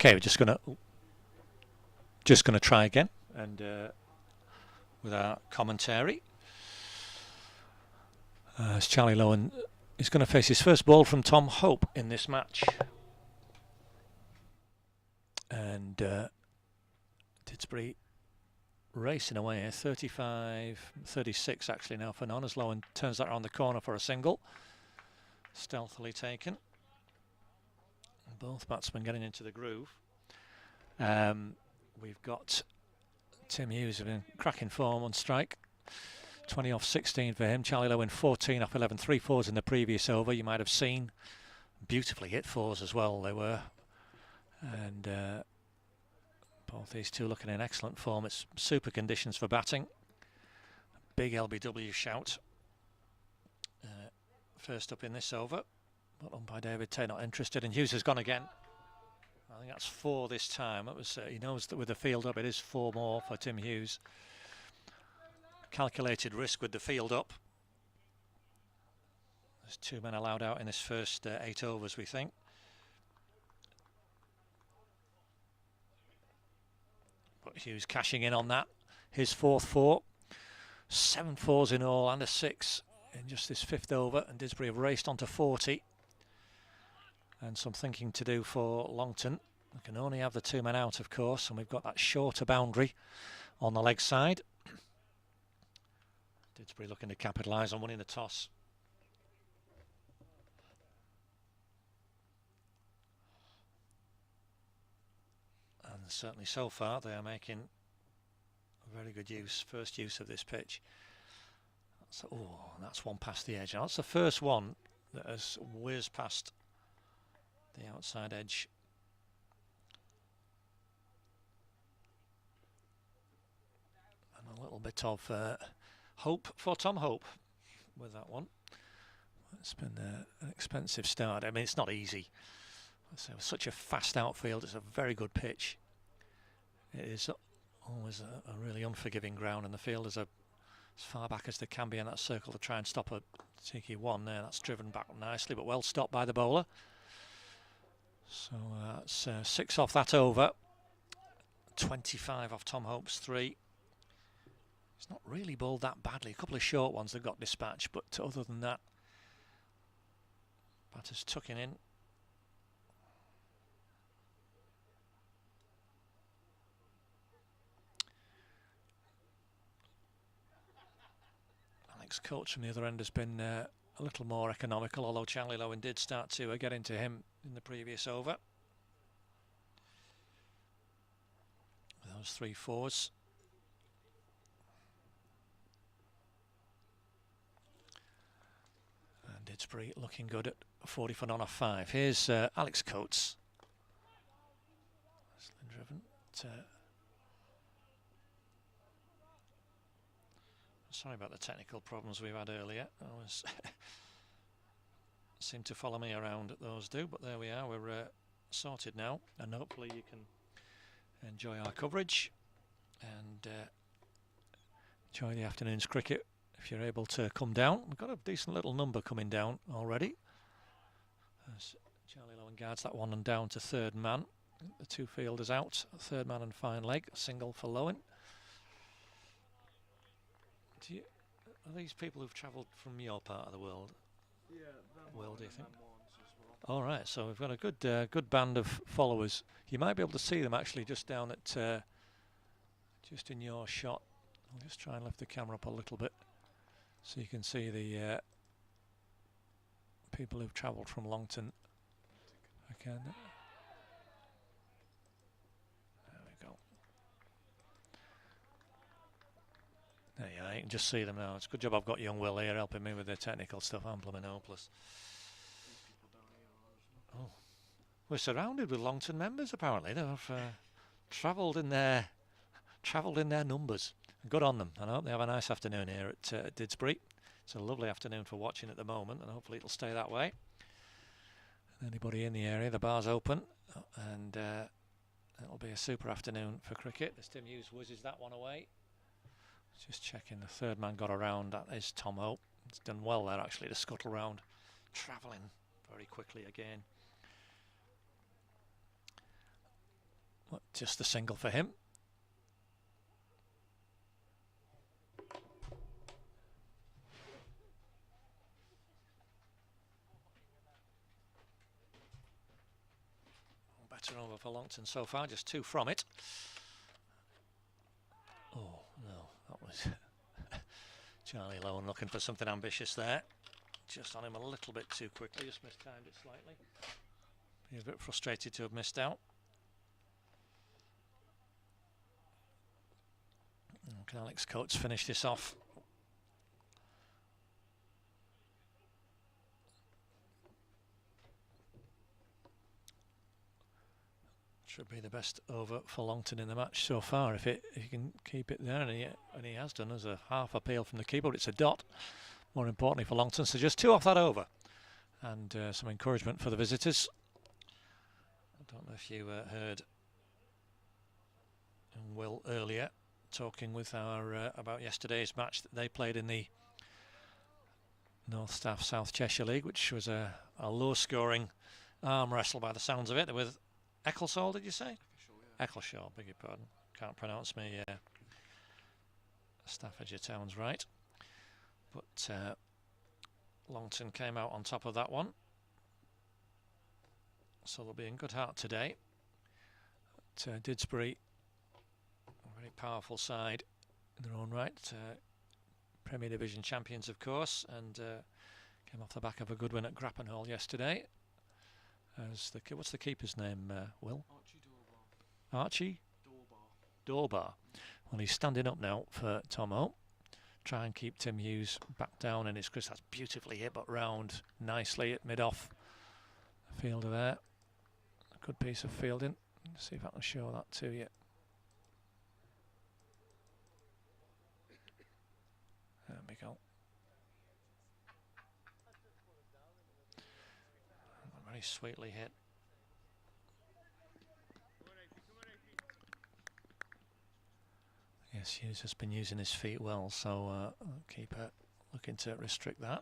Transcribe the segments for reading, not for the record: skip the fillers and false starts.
Okay, we're just gonna try again, and with our commentary, as Charlie Lowen is going to face his first ball from Tom Hope in this match, and Didsbury racing away here, 35-36 actually now for none, as Lowen turns that around the corner for a single, stealthily taken. Both batsmen getting into the groove. We've got Tim Hughes in cracking form on strike. 20 off 16 for him. Charlie Lowen 14 off 11. 3 fours in the previous over. You might have seen beautifully hit fours as well. They were. And both these two looking in excellent form. It's super conditions for batting. Big LBW shout. First up in this over. But on by David Tay, not interested. And Hughes has gone again. I think that's 4 this time. It was, he knows that with the field up, it is 4 more for Tim Hughes. Calculated risk with the field up. There's 2 men allowed out in this first 8 overs, we think. But Hughes cashing in on that. His 4th 4. 7 fours in all and a 6 in just this 5th over. And Didsbury have raced on to 40. And some thinking to do for Longton. We can only have the 2 men out, of course, and we've got that shorter boundary on the leg side. Didsbury looking to capitalise on winning the toss. And certainly so far they are making very good first use of this pitch. That's one past the edge. Now that's the first one that has whizzed past the outside edge. And a little bit of hope for Tom Hope with that one. It's been an expensive start. I mean, it's not easy. So such a fast outfield. It's a very good pitch. It is always a really unforgiving ground, and the fielders are as far back as they can be in that circle to try and stop a cheeky one there. That's driven back nicely, but well stopped by the bowler. So that's 6 off that over. 25 off Tom Hope's 3. He's not really bowled that badly. A couple of short ones that got dispatched, but other than that, batter's tucking in. Alex Coates from the other end has been a little more economical, although Charlie Lowen did start to get into him in the previous over. With those 3 fours. And Didsbury looking good at 40 for none off 5. Here's Alex Coates. Driven. Sorry about the technical problems we've had earlier. Seem to follow me around, those do, but there we are. We're sorted now, and hopefully you can enjoy our coverage and enjoy the afternoon's cricket if you're able to come down. We've got a decent little number coming down already. As Charlie Lowen guards that one and down to 3rd man. The 2 fielders out, 3rd man and fine leg, a single for Lowen. Are these people who've travelled from your part of the world? Yeah, well, do you think? All right, so we've got a good band of followers. You might be able to see them actually just down at just in your shot. I'll just try and lift the camera up a little bit so you can see the people who've travelled from Longton. Okay. There you are, you can just see them now. It's a good job I've got young Will here helping me with the technical stuff. I'm blooming hopeless. Oh, we're surrounded with Longton members apparently. They've travelled in their numbers. Good on them. And I hope they have a nice afternoon here at Didsbury. It's a lovely afternoon for watching at the moment, and hopefully it'll stay that way. Anybody in the area, the bar's open, and it'll be a super afternoon for cricket. As Tim Hughes whizzes that one away. Just checking, the 3rd man got around. That is Tom Hope. He's done well there actually to scuttle round, travelling very quickly again. Just the single for him. Better over for Longton so far, just 2 from it. Oh, no, that was Charlie Lowen looking for something ambitious there. Just on him a little bit too quickly, just mistimed it slightly. He's a bit frustrated to have missed out. Can Alex Coates finish this off? Should be the best over for Longton in the match so far if he can keep it there, and he has done as a half appeal from the keeper. It's a dot, more importantly for Longton, so just 2 off that over, and some encouragement for the visitors. I don't know if you heard Will earlier talking with our about yesterday's match that they played in the North Staff South Cheshire League, which was a low-scoring arm wrestle by the sounds of it with Ecclesall, did you say? Eccleshaw, beg your pardon. Can't pronounce me Staffordshire towns right. But Longton came out on top of that one. So they'll be in good heart today. But, Didsbury, a very powerful side in their own right. Premier Division champions, of course, and came off the back of a good win at Grappenhall yesterday. As what's the keeper's name, Will? Archie Dorbar. Well, he's standing up now for Tom Hope. Try and keep Tim Hughes back down in his crease. That's beautifully hit, but round nicely at mid-off. The fielder there. A good piece of fielding. Let's see if I can show that to you. There we go. Very sweetly hit. Yes, Hughes has been using his feet well, so keeper looking to restrict that.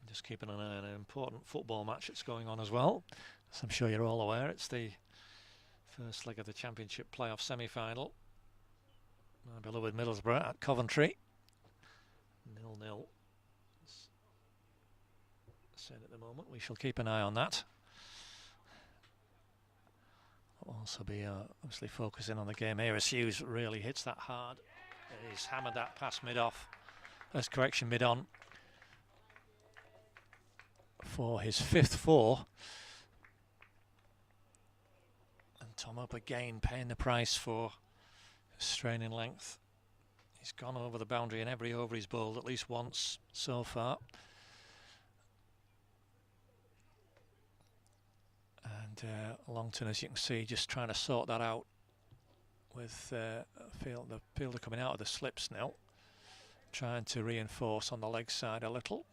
Just keeping an eye on an important football match that's going on as well. As I'm sure you're all aware, it's the first leg of the Championship playoff semi-final. My beloved Middlesbrough at Coventry. 0-0. Said at the moment. We shall keep an eye on that. We'll also be obviously focusing on the game here as Hughes really hits that hard. He's hammered that past mid-off. As correction, mid-on. For his 5th 4. And Tom Hope again paying the price for strain in length. He's gone over the boundary in every over he's bowled at least once so far. And Longton, as you can see, just trying to sort that out with the fielder coming out of the slips now. Trying to reinforce on the leg side a little.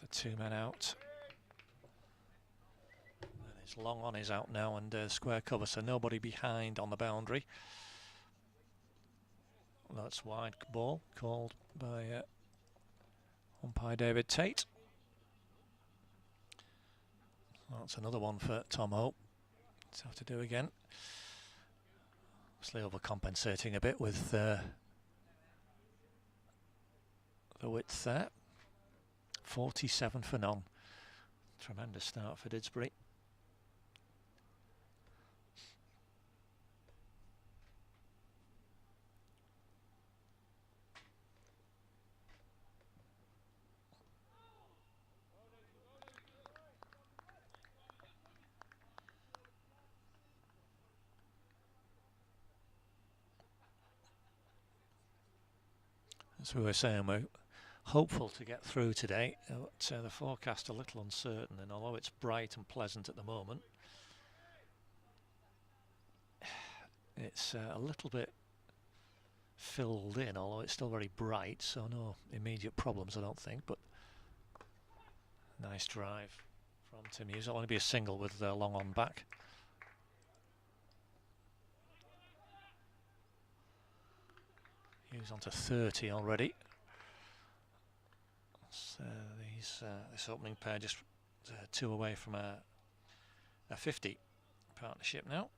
The 2 men out. Long on is out now and square cover, so nobody behind on the boundary. That's wide ball called by umpire David Tate. That's another one for Tom Hope to have to do again. Obviously overcompensating a bit with the width there. 47 for none. Tremendous start for Didsbury. As we were saying, we're hopeful to get through today, but the forecast a little uncertain, and although it's bright and pleasant at the moment, it's a little bit filled in, although it's still very bright, so no immediate problems I don't think, but nice drive from Tim Hughes. It'll only be a single with long on back. Hughes on to 30 already. So this opening pair just 2 away from a 50 partnership now,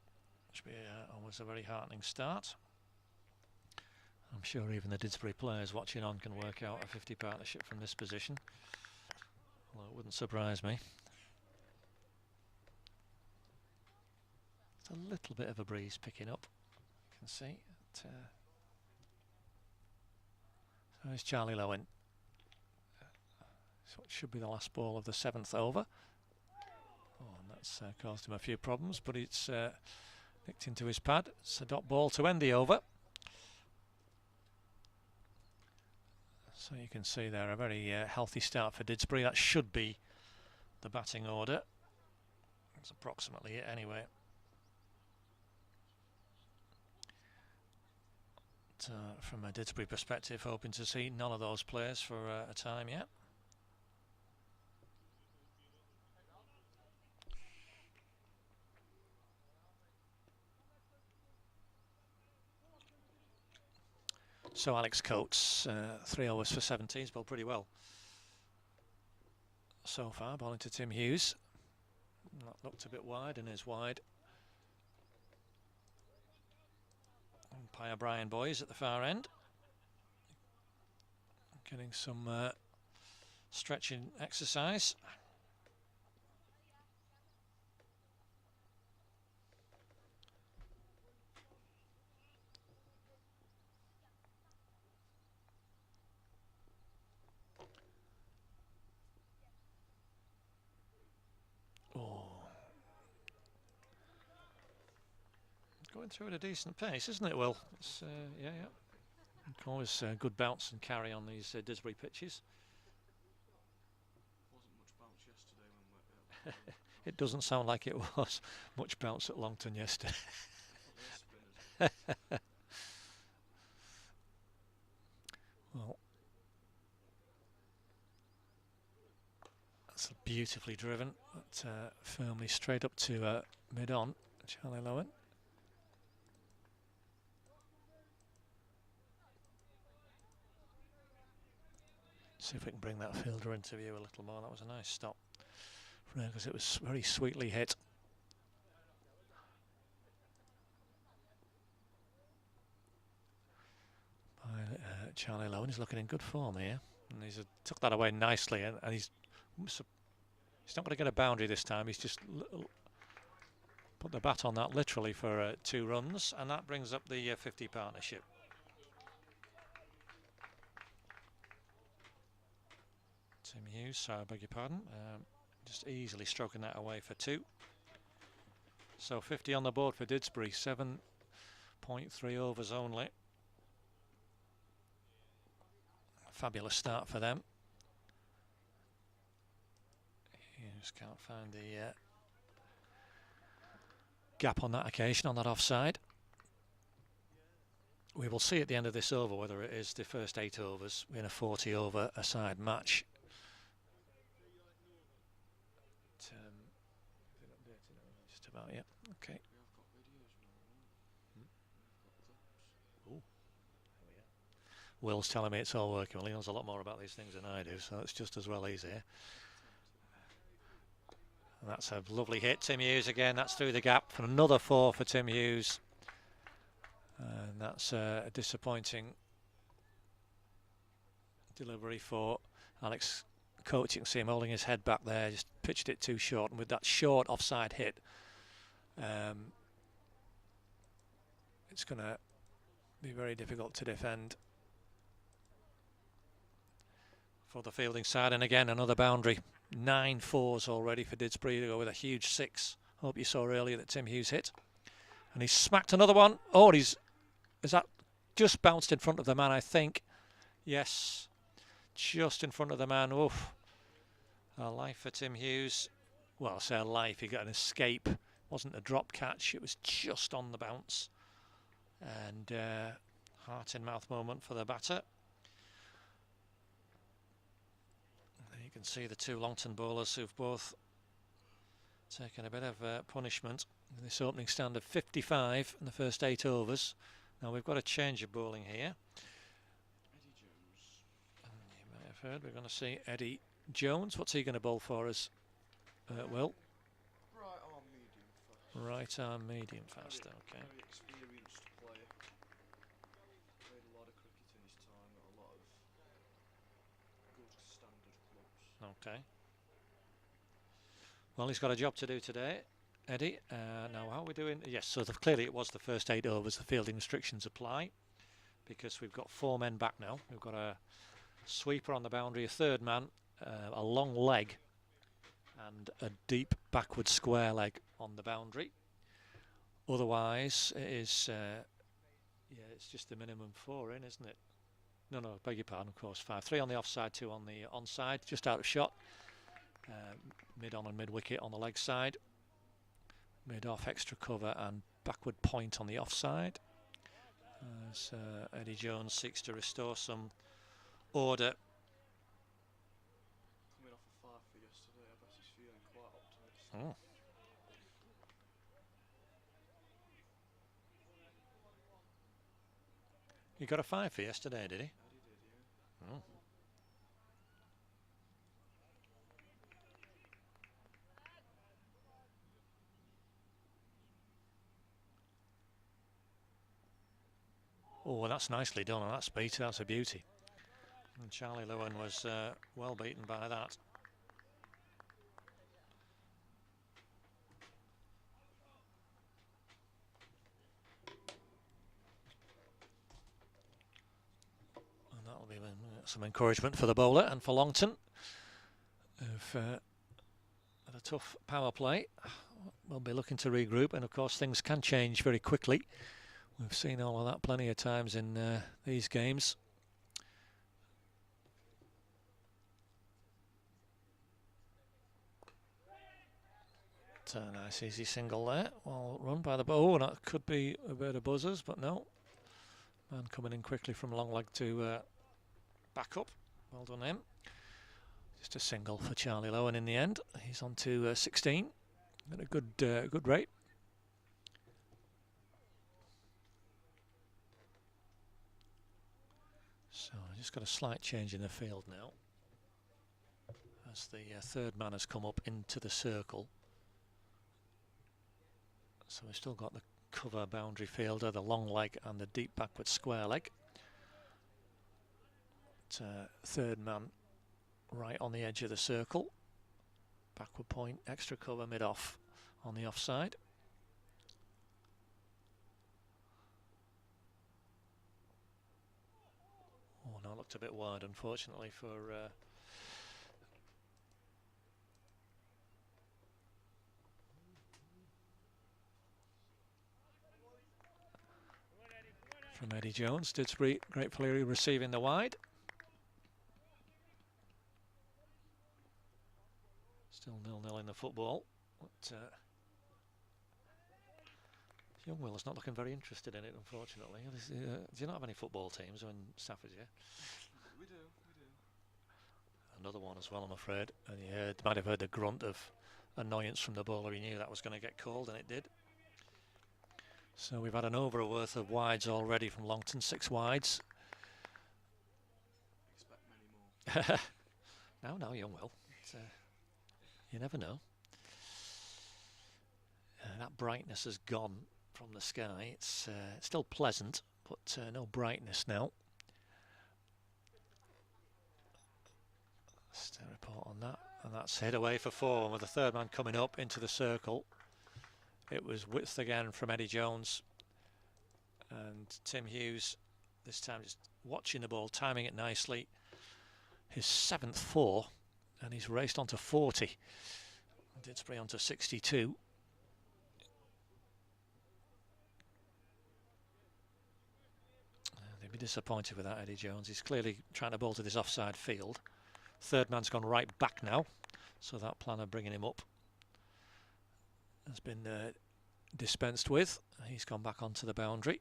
which will be always a very heartening start. I'm sure even the Didsbury players watching on can work out a 50 partnership from this position, although it wouldn't surprise me. It's a little bit of a breeze picking up, you can see. So is Charlie Lowen. So it should be the last ball of the 7th over. Oh, and that's caused him a few problems, but it's nicked into his pad. It's a dot ball to end the over. So you can see there a very healthy start for Didsbury. That should be the batting order. It's approximately it anyway. From a Didsbury perspective, hoping to see none of those players for a time yet. So Alex Coates, 3 overs for 17, bowled pretty well so far, bowling to Tim Hughes. That looked a bit wide and is wide. Umpire Brian Boys at the far end, getting some stretching exercise. Going through at a decent pace, isn't it, Will? It's, yeah. Always good bounce and carry on these Didsbury pitches. Wasn't much bounce yesterday when we It doesn't sound like it was much bounce at Longton yesterday. Well, that's beautifully driven, but firmly straight up to mid-on, Charlie Lowen. See if we can bring that fielder into view a little more. That was a nice stop, because it was very sweetly hit. By Charlie Lowen. He's looking in good form here, and he's took that away nicely, and he's not going to get a boundary this time. He's just put the bat on that literally for 2 runs, and that brings up the 50 partnership. Tim Hughes, so I beg your pardon, just easily stroking that away for 2. So 50 on the board for Didsbury, 7.3 overs only. Fabulous start for them. You just can't find the gap on that occasion, on that offside. We will see at the end of this over whether it is the first 8 overs in a 40 over a side match. Just about, yeah. Okay. Will's telling me it's all working. Well, he knows a lot more about these things than I do, so it's just as well he's here. And that's a lovely hit. Tim Hughes again. That's through the gap for another 4 for Tim Hughes. And that's a disappointing delivery for Alex Coates. You can see him holding his head back there. Just pitched it too short. And with that short offside hit, it's going to be very difficult to defend for the fielding side. And again, another boundary. 9 fours already for Didsbury to go with a huge 6. Hope you saw earlier that Tim Hughes hit. And he's smacked another one. Oh, is that just bounced in front of the man, I think. Yes, just in front of the man. Oof. A life for Tim Hughes. Well, I say a life. He got an escape. It wasn't a drop catch. It was just on the bounce. And heart in mouth moment for the batter. You can see the 2 Longton bowlers who've both taken a bit of punishment in this opening stand of 55 in the first 8 overs. Now we've got a change of bowling here. afraid we're going to see Eddie Jones. What's he going to bowl for us? Will? Right arm medium fast. Right arm medium fast, okay. Very experienced player. Played a lot of cricket in his time at a lot of good standard clubs. Okay. Well, he's got a job to do today, Eddie. Now, how are we doing? Yes, so clearly it was the first 8 overs. The fielding restrictions apply because we've got 4 men back now. We've got a sweeper on the boundary, a third man, a long leg, and a deep backward square leg on the boundary. Otherwise, it is, yeah, it's just the minimum 4 in, isn't it? No, beg your pardon, of course, 5. 3 on the offside, 2 on the onside, just out of shot. Mid on and mid wicket on the leg side. Mid off, extra cover, and backward point on the offside. As Eddie Jones seeks to restore some order. Coming off a 5 for yesterday, I bet he's feeling quite optimistic. He got a 5 for yesterday, did he? Yeah, he did, yeah. Oh. Oh, that's nicely done, and that's beat. That's a beauty. And Charlie Lewin was well beaten by that. And that'll be some encouragement for the bowler and for Longton, who've had a tough power play. We'll be looking to regroup, and of course things can change very quickly. We've seen all of that plenty of times in these games. Nice easy single there. Well run by the bow. That could be a bit of buzzers, but no. Man coming in quickly from long leg to back up. Well done him. Just a single for Charlie Lowen in the end. He's on to 16 at a good rate. So I just got a slight change in the field now, as the third man has come up into the circle. So we've still got the cover boundary fielder, the long leg and the deep backward square leg. Third man right on the edge of the circle. Backward point, extra cover mid off on the offside. Oh no, looked a bit wide unfortunately for from Eddie Jones. Didsbury gratefully receiving the wide. Still 0-0 in the football. But young Will's not looking very interested in it, unfortunately. Do you not have any football teams in Staffordshire? We do. Another one as well, I'm afraid. And you might have heard the grunt of annoyance from the bowler. He knew that was going to get called, and it did. So we've had an over a worth of wides already from Longton, 6 wides. Expect many more. No, young Will. You never know. That brightness has gone from the sky. It's still pleasant, but no brightness now. Just a report on that. And that's hit away for 4, with the third man coming up into the circle. It was width again from Eddie Jones. And Tim Hughes, this time just watching the ball, timing it nicely. His 7th 4, and he's raced on to 40. Didsbury on to 62. They'd be disappointed with that, Eddie Jones. He's clearly trying to bowl to this offside field. Third man's gone right back now, so that plan of bringing him up has been dispensed with. He's gone back onto the boundary.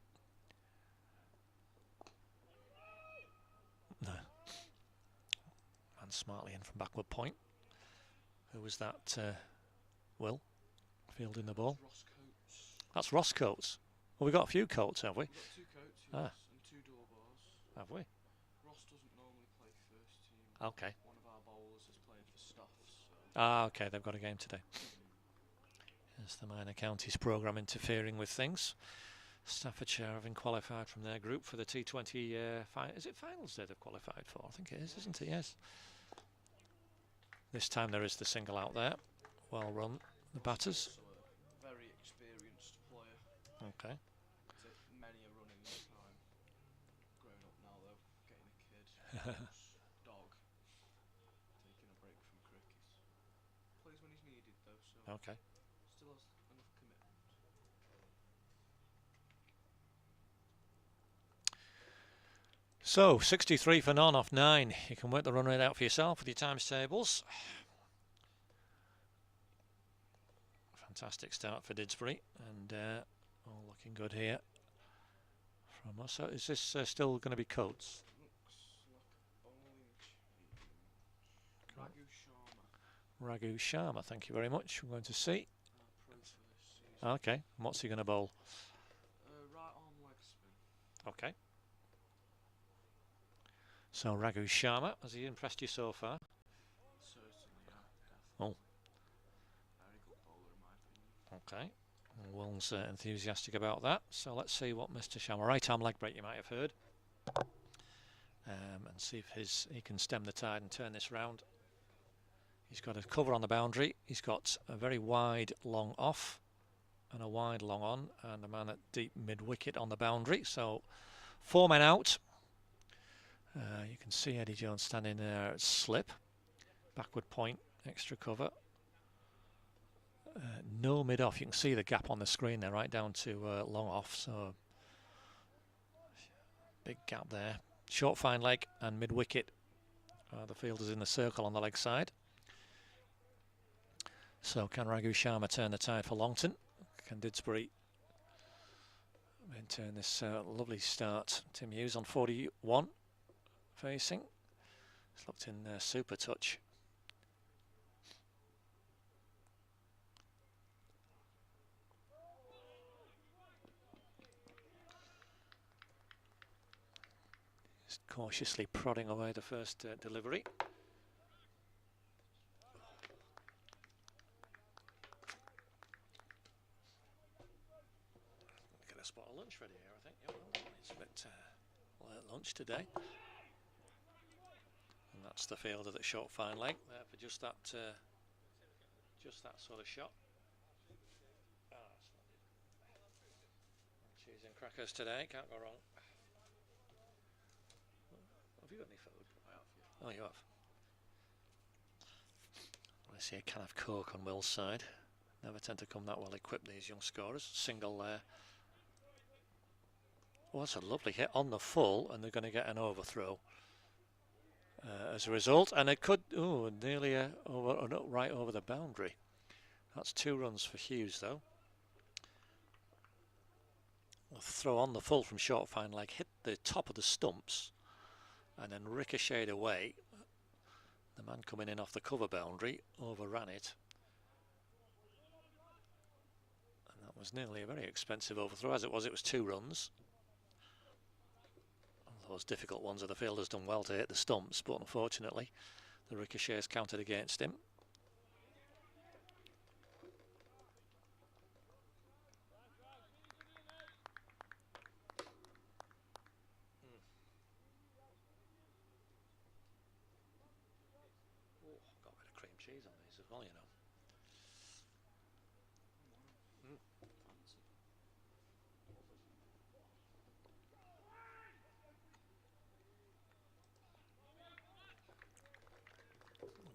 No. And smartly in from backward point. Who was that? Will fielding the ball. Ross Coates. That's Ross Coates. Well, we've got a few Coates, have we? We've got 2 Coates, yes, and 2 door bars. Have we? Ross doesn't normally play first team. Okay. One of our bowlers is playing for Stuffs. So. Ah, okay, they've got a game today. There's the minor counties programme interfering with things. Staffordshire having qualified from their group for the T20 is it finals they've qualified for? I think it is, isn't it? Yes. This time there is the single out there. Well run, the batters. Also a very experienced player. Okay. Took many a run in his time. Growing up now though, getting a kid, house, dog, taking a break from cricket. Plays when he's needed though, so Okay. still has enough commitment. So 63 for none off 9. You can work the run rate out for yourself with your times tables. Fantastic start for Didsbury, and all looking good here from us. So is this still going to be Coates? Looks like a bowling change. Raghu Sharma, thank you very much. We're going to see. Pro for this season. Okay, and what's he going to bowl? Right arm leg spin. Okay. So Raghu Sharma, has he impressed you so far? Certainly, yeah. Oh. Very good bowler in my opinion. Okay. Will's enthusiastic about that. So let's see what Mr. Sharma, right arm leg break you might have heard. And see if he can stem the tide and turn this round. He's got a cover on the boundary. He's got a very wide long off and a wide long on, and a man at deep mid wicket on the boundary. So 4 men out. You can see Eddie Jones standing there at slip, backward point, extra cover. No mid off. You can see the gap on the screen there, right down to long off. So big gap there. Short fine leg and mid wicket. The fielders in the circle on the leg side. So can Raghu Sharma turn the tide for Longton? Can Didsbury maintain this lovely start? Tim Hughes on 41 facing. He's looked in super touch. He's cautiously prodding away the first delivery. Get a spot of lunch ready here, I think. Yeah, it's a bit late lunch today. And that's the fielder that shot fine leg there for just that sort of shot. Cheese and crackers today, can't go wrong. Have you got any food? I have, yeah. Oh, you have. I see a can of Coke on Will's side. Never tend to come that well equipped, these young scorers. Single there. Oh, that's a lovely hit on the full, and they're going to get an overthrow as a result. And it could, nearly right over the boundary. That's 2 runs for Hughes, though. A throw on the full from short fine leg, hit the top of the stumps, and then ricocheted away. The man coming in off the cover boundary overran it. And that was nearly a very expensive overthrow. As it was 2 runs. Those difficult ones of the fielder's done well to hit the stumps, but unfortunately the ricochets counted against him. Oh, got a bit of cream cheese on these as well, you know.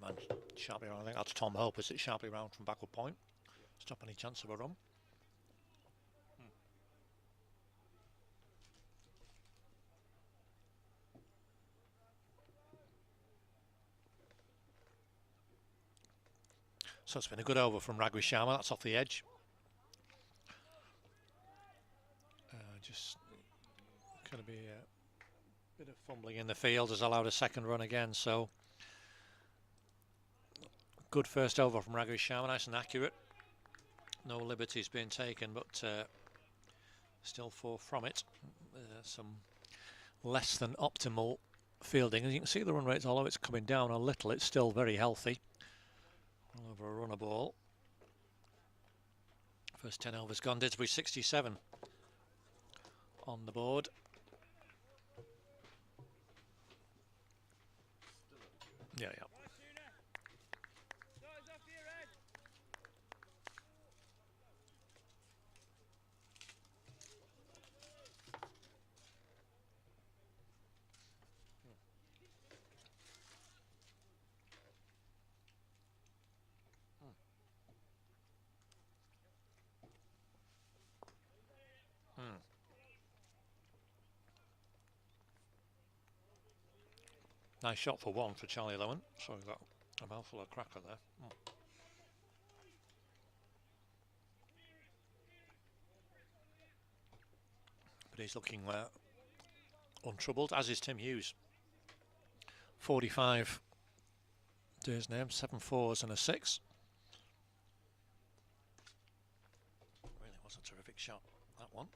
Man, sharply round. I think that's Tom Hope, is it? Sharply round from backward point. Stop any chance of a run. So it's been a good over from Raghu Sharma. That's off the edge. Just going to be a bit of fumbling in the field has allowed a second run again. So good first over from Raghu Sharma, nice and accurate. No liberties being taken, but still 4 from it. Some less than optimal fielding. As you can see, the run rates, although it's coming down a little, it's still very healthy. All over a runner ball. First 10 overs gone. Didsbury 67 on the board. Yeah. Nice shot for one for Charlie Lowen. So we've got a mouthful of cracker there. But he's looking untroubled, as is Tim Hughes. 45 to his name, 7 fours and a 6. Really was a terrific shot, that one.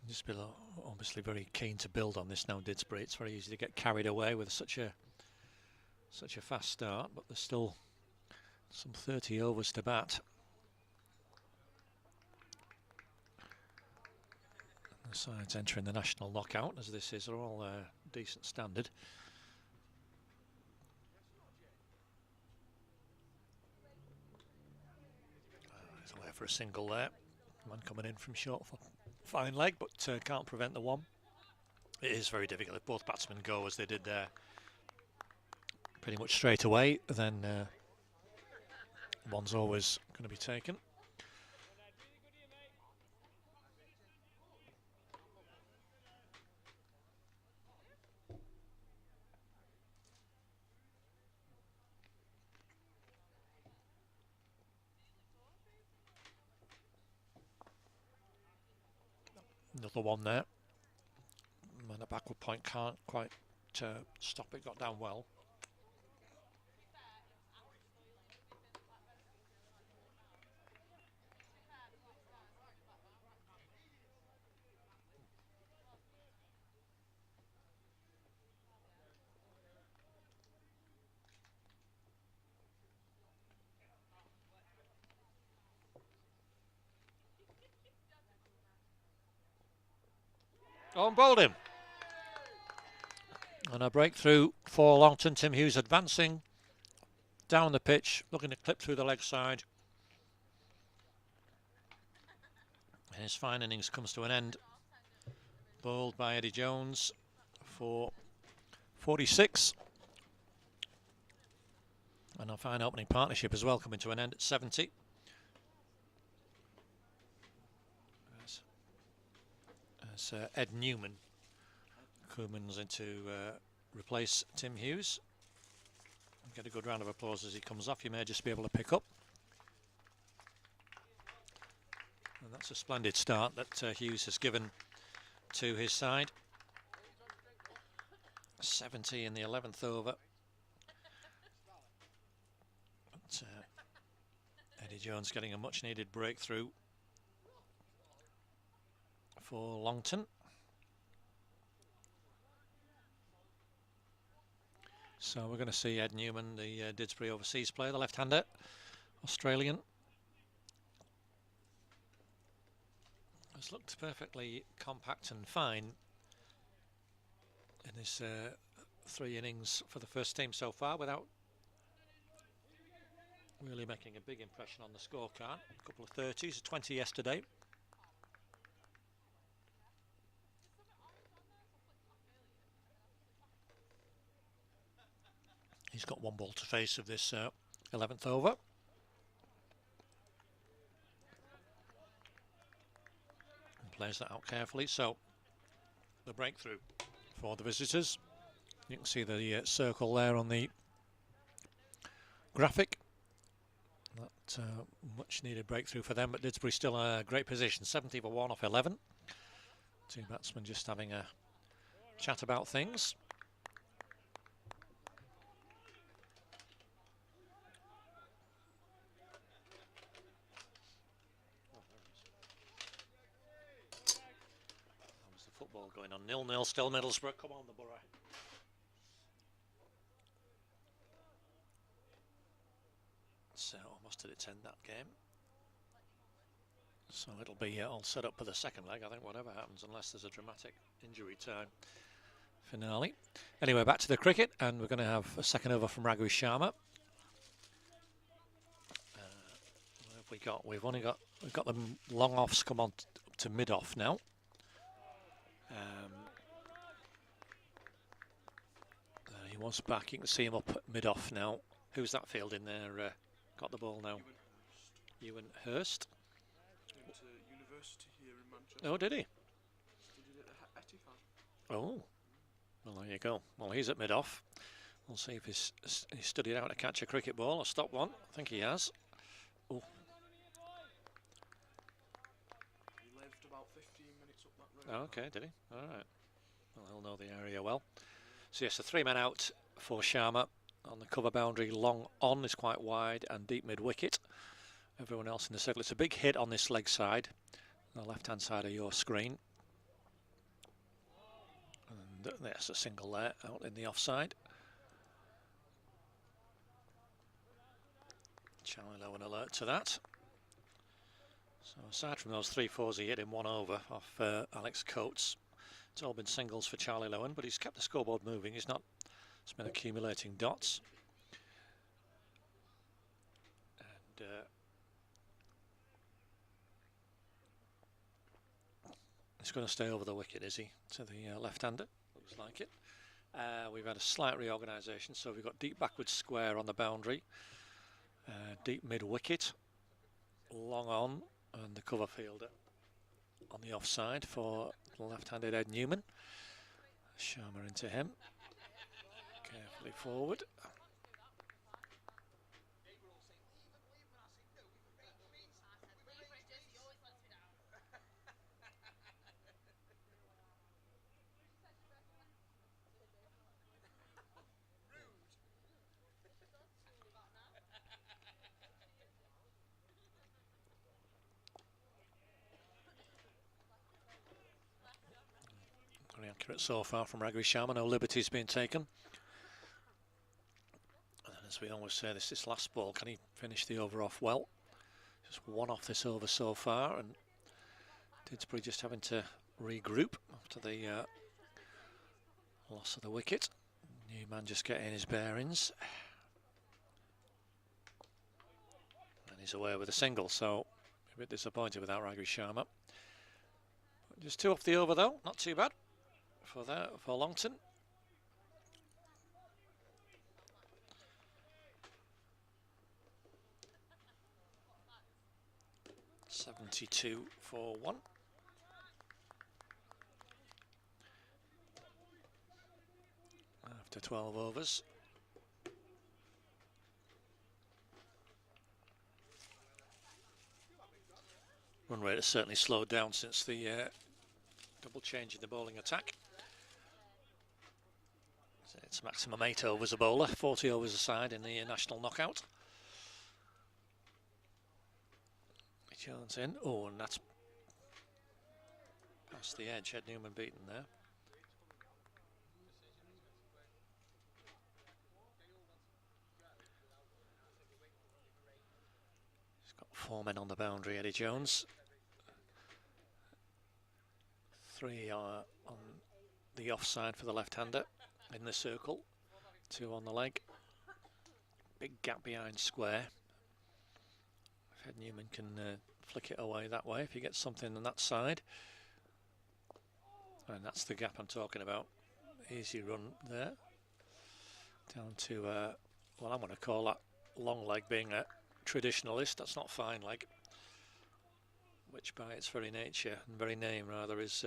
Just obviously very keen to build on this now, Didsbury. It's very easy to get carried away with such a fast start, but there's still some 30 overs to bat. The sides entering the national knockout, as this is, are all decent standard. There's a way for a single there. Man coming in from short for fine leg, but can't prevent the one. It is very difficult if both batsmen go as they did there pretty much straight away, then one's always going to be taken. Another one there. And a backward point can't quite stop it, got down well. Oh, and bowled him. And a breakthrough for Longton. Tim Hughes advancing down the pitch, looking to clip through the leg side. And his fine innings comes to an end. Bowled by Eddie Jones for 46. And a fine opening partnership as well, coming to an end at 70. As Ed Newman comes in to replace Tim Hughes. Get a good round of applause as he comes off. You may just be able to pick up. And that's a splendid start that Hughes has given to his side. 70 in the 11th over. But, Eddie Jones getting a much needed breakthrough for Longton. So we're going to see Ed Newman, the Didsbury overseas player, the left-hander, Australian. Has looked perfectly compact and fine in his 3 innings for the first team so far, without really making a big impression on the scorecard. A couple of 30s, a 20 yesterday. He's got 1 ball to face of this 11th over. And plays that out carefully. So the breakthrough for the visitors. You can see the circle there on the graphic. That much needed breakthrough for them, but Didsbury still a great position. 70 for 1 off 11. 2 batsmen just having a chat about things. How's the football going on? 0-0 still Middlesbrough. Come on, the Borough. So must did it end that game? So it'll be all set up for the second leg, I think, whatever happens, unless there's a dramatic injury time finale. Anyway, back to the cricket, and we're going to have a second over from Raghu Sharma. We've got the long offs come on to mid off now. He was back. You can see him up at mid off now. Who's that field in there? Got the ball now. Ewan Hurst. Went to university here in Manchester. Oh, did he? Studied at Etihad. Oh, well, there you go. Well, he's at mid off. We'll see if he's studied out to catch a cricket ball or stop one. I think he has. Oh. He lived about 15 minutes up that road. Oh, okay, did he? All right. Well, he'll know the area well. So yes, the 3 men out for Sharma on the cover boundary. Long on is quite wide and deep mid wicket. Everyone else in the circle. It's a big hit on this leg side, the left-hand side of your screen. And there's a single there out in the offside. Charlie Lowen alert to that. So aside from those 3-4s he hit in 1 over off Alex Coates, it's all been singles for Charlie Lowen, but he's kept the scoreboard moving. He's been accumulating dots. And he's going to stay over the wicket, is he? To the left-hander, looks like it. We've had a slight reorganisation, so we've got deep backward square on the boundary, deep mid-wicket, long on, and the cover fielder on the offside for the left-handed Ed Newman. Sharma into him, carefully forward. Very accurate so far from Raghu Sharma, no liberties being taken. And as we always say, this last ball, can he finish the over off well? Just 1 off this over so far, and Didsbury just having to regroup after the loss of the wicket. Newman just getting his bearings. And he's away with a single, so a bit disappointed without Raghu Sharma. Just 2 off the over though, not too bad for Longton. .72 for 1. After 12 overs. Run rate has certainly slowed down since the double change in the bowling attack. It's maximum 8 overs a bowler, 40 overs a side in the national knockout. Jones in. Oh, and that's past the edge. Ed Newman beaten there. He's got 4 men on the boundary, Eddie Jones. 3 are on the offside for the left-hander in the circle. 2 on the leg. Big gap behind square. If Ed Newman can flick it away that way, if he gets something on that side. And that's the gap I'm talking about. Easy run there. Down to, well, I'm going to call that long leg being a traditionalist. That's not fine leg. Which by its very nature, and very name rather, is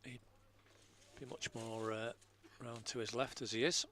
he'd be much more round to his left as he is.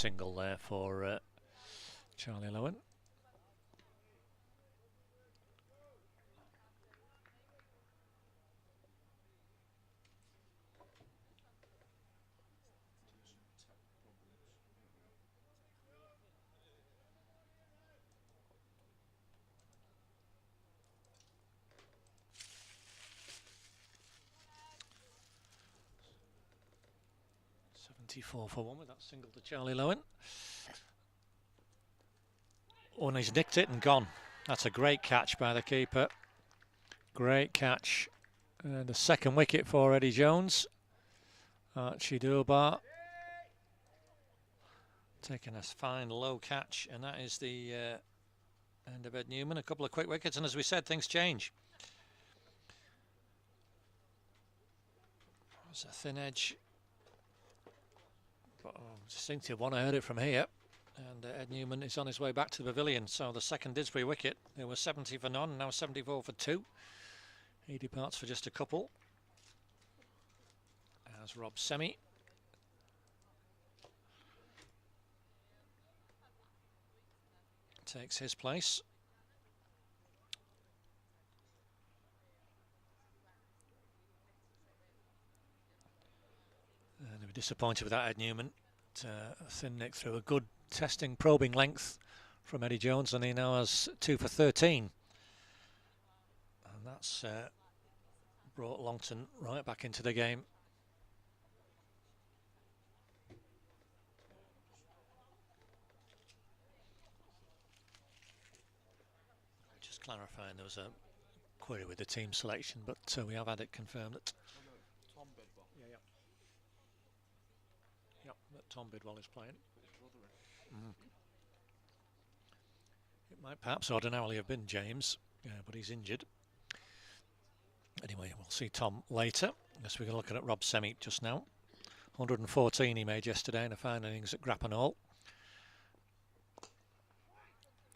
single there for Charlie Lowen. .74 for 1 with that single to Charlie Lowen. Oh, and he's nicked it and gone. That's a great catch by the keeper. Great catch. And the second wicket for Eddie Jones. Archie Durbar taking a fine low catch, and that is the end of Ed Newman. A couple of quick wickets, and as we said, things change. There's a thin edge. But distinctive one, I heard it from here. And Ed Newman is on his way back to the pavilion. So the second Didsbury wicket, there was 70 for none, now 74 for 2. He departs for just a couple. As Rob Semi. Takes his place. And they were disappointed with that, Ed Newman. Thin nick through a good testing, probing length from Eddie Jones, and he now has 2 for 13. And that's brought Longton right back into the game. Just clarifying, there was a query with the team selection, but we have had it confirmed that Tom Bidwell. Yep, that Tom Bidwell is playing. It might perhaps ordinarily have been James, but he's injured. Anyway, we'll see Tom later. Yes, we're looking at Rob Semi just now. 114 he made yesterday in a fine innings at Grappenhall.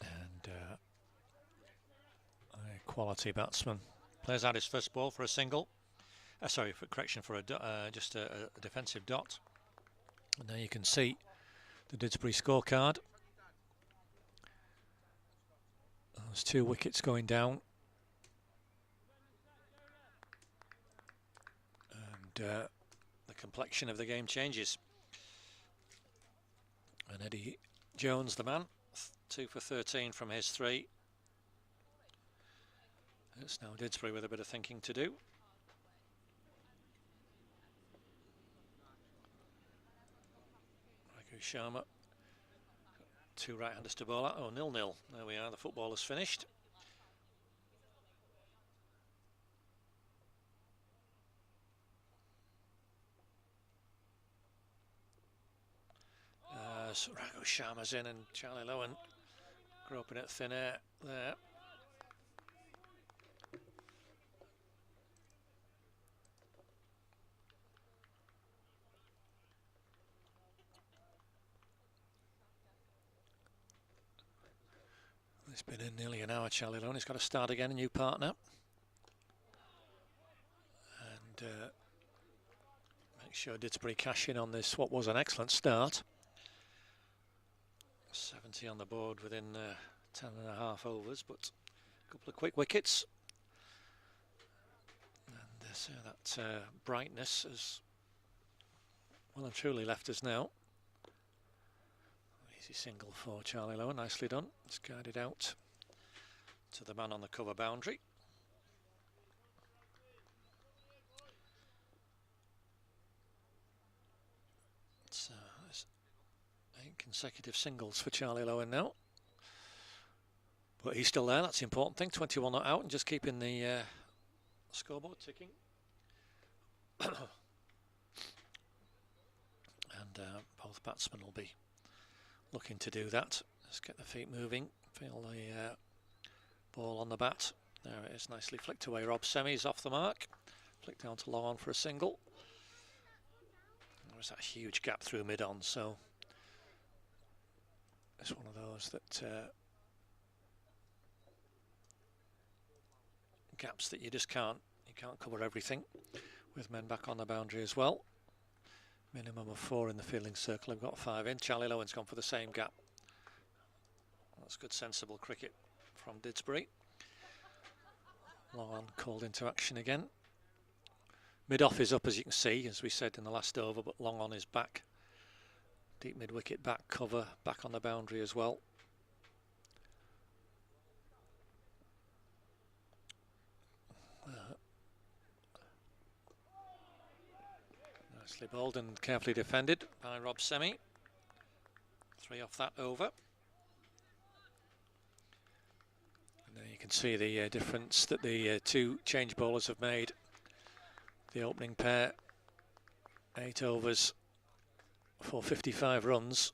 And a quality batsman. Plays out his first ball for a single. Sorry, for correction, for just a defensive dot. And there you can see the Didsbury scorecard. There's 2 wickets going down. And the complexion of the game changes. And Eddie Jones, the man, 2 for 13 from his 3. It's now Didsbury with a bit of thinking to do. Sharma, 2 right-handers to bowl at. Oh, 0-0. There we are, the football is finished. So Raghu Sharma's in and Charlie Lowen groping at thin air there. It's been in nearly an hour, Charlie Lowen. He's got to start again, a new partner. And make sure Didsbury cash in on this, what was an excellent start. 70 on the board within 10.5 overs, but a couple of quick wickets. And that brightness has well and truly left us now. Easy single for Charlie Lowen, nicely done. It's guided out to the man on the cover boundary. It's 8 consecutive singles for Charlie Lowen now. But he's still there, that's the important thing. 21 not out and just keeping the scoreboard ticking. And both batsmen will be looking to do that. Let's get the feet moving, feel the ball on the bat. There it is, nicely flicked away. Rob Semi's off the mark. Flicked down to long on for a single. There was that huge gap through mid-on, so it's one of those that gaps that you just can't cover everything with men back on the boundary as well. Minimum of 4 in the fielding circle. I've got 5 in. Charlie Lowen's gone for the same gap. That's good, sensible cricket from Didsbury. Long on called into action again. Mid-off is up, as you can see, as we said in the last over, but long on is back. Deep mid-wicket, back cover, back on the boundary as well. Nicely bowled and carefully defended by Rob Semi. 3 off that over. And there you can see the difference that the 2 change bowlers have made. The opening pair, 8 overs for 55 runs.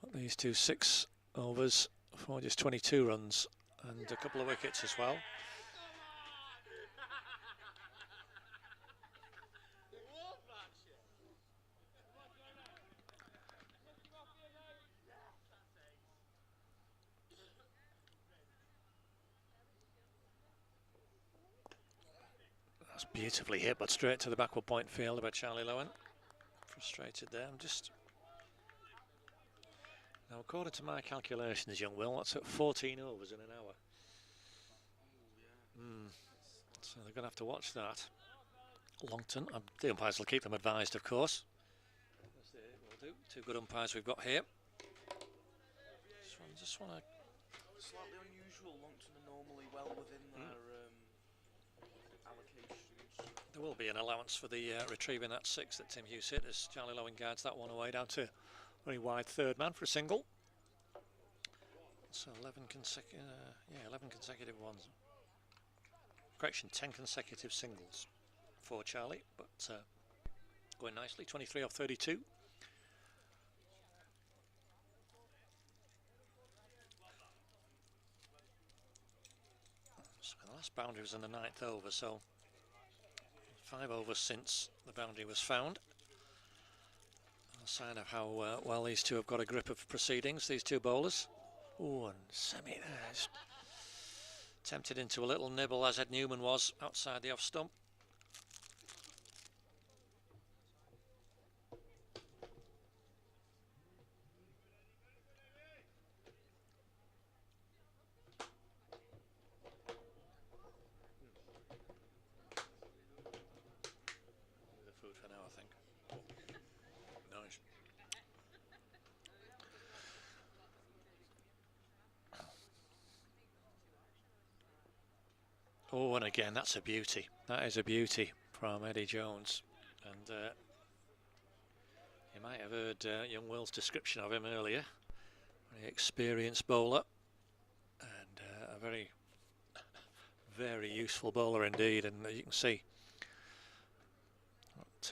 But these 2, 6 overs for just 22 runs and a couple of wickets as well. That's beautifully hit, but straight to the backward point fielder by Charlie Lowen. Frustrated there. Now, according to my calculations, young Will, that's at 14 overs in an hour. So they're going to have to watch that. Longton, the umpires will keep them advised, of course. As they will do. 2 good umpires we've got here. Just want to. Slightly unusual. Longton are normally well within their allocations. There will be an allowance for the retrieving that 6 that Tim Hughes hit as Charlie Lowen guides that one away down to very wide third man for a single. So 11 consecutive ones. Correction, 10 consecutive singles for Charlie, but going nicely, 23 off 32. So the last boundary was in the 9th over, so 5 overs since the boundary was found. A sign of how well these 2 have got a grip of proceedings, these 2 bowlers. Oh, and Semi there. Tempted into a little nibble as Ed Newman was outside the off stump. The food for now, I think. Nice. Oh, and again, that's a beauty. That is a beauty from Eddie Jones. And you might have heard young Will's description of him earlier. Very experienced bowler. And a very, very useful bowler indeed. And you can see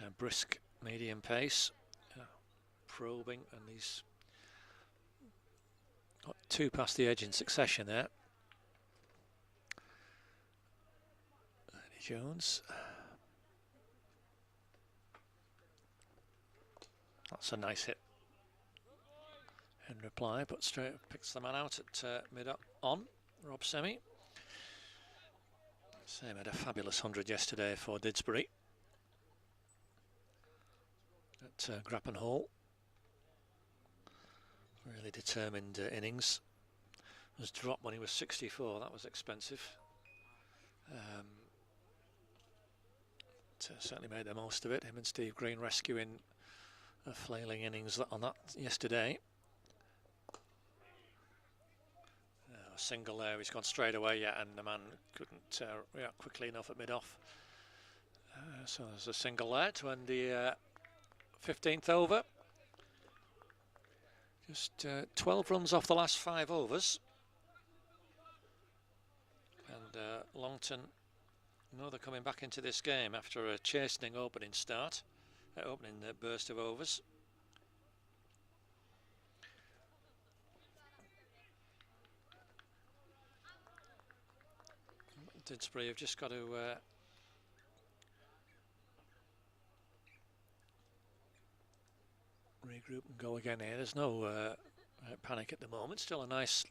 that brisk medium pace. Probing, and he's got 2 past the edge in succession there. Jones. That's a nice hit. In reply, but straight picks the man out at mid-on. Rob Semi. Same had a fabulous 100 yesterday for Didsbury at Grappan Hall. Really determined innings. Was dropped when he was 64. That was expensive. Certainly made the most of it. Him and Steve Green rescuing a flailing innings on that yesterday. A single there, he's gone straight away yet, and the man couldn't react quickly enough at mid-off. So there's a single there to end the 15th over. Just 12 runs off the last 5 overs. And Longton, they're coming back into this game after a chastening opening burst of overs. Didsbury have just got to regroup and go again here. There's no panic at the moment. Still a nice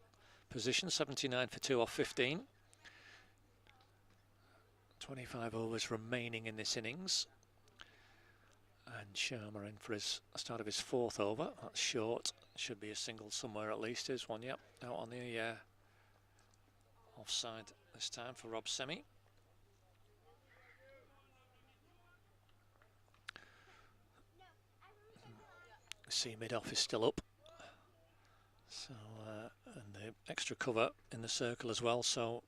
position, 79 for 2 off 15. 25 overs remaining in this innings. And Sharma in for his start of his 4th over. That's short. Should be a single somewhere at least. Here's one, yep. Out on the offside this time for Rob Semi. See mid-off is still up. So, and the extra cover in the circle as well. So,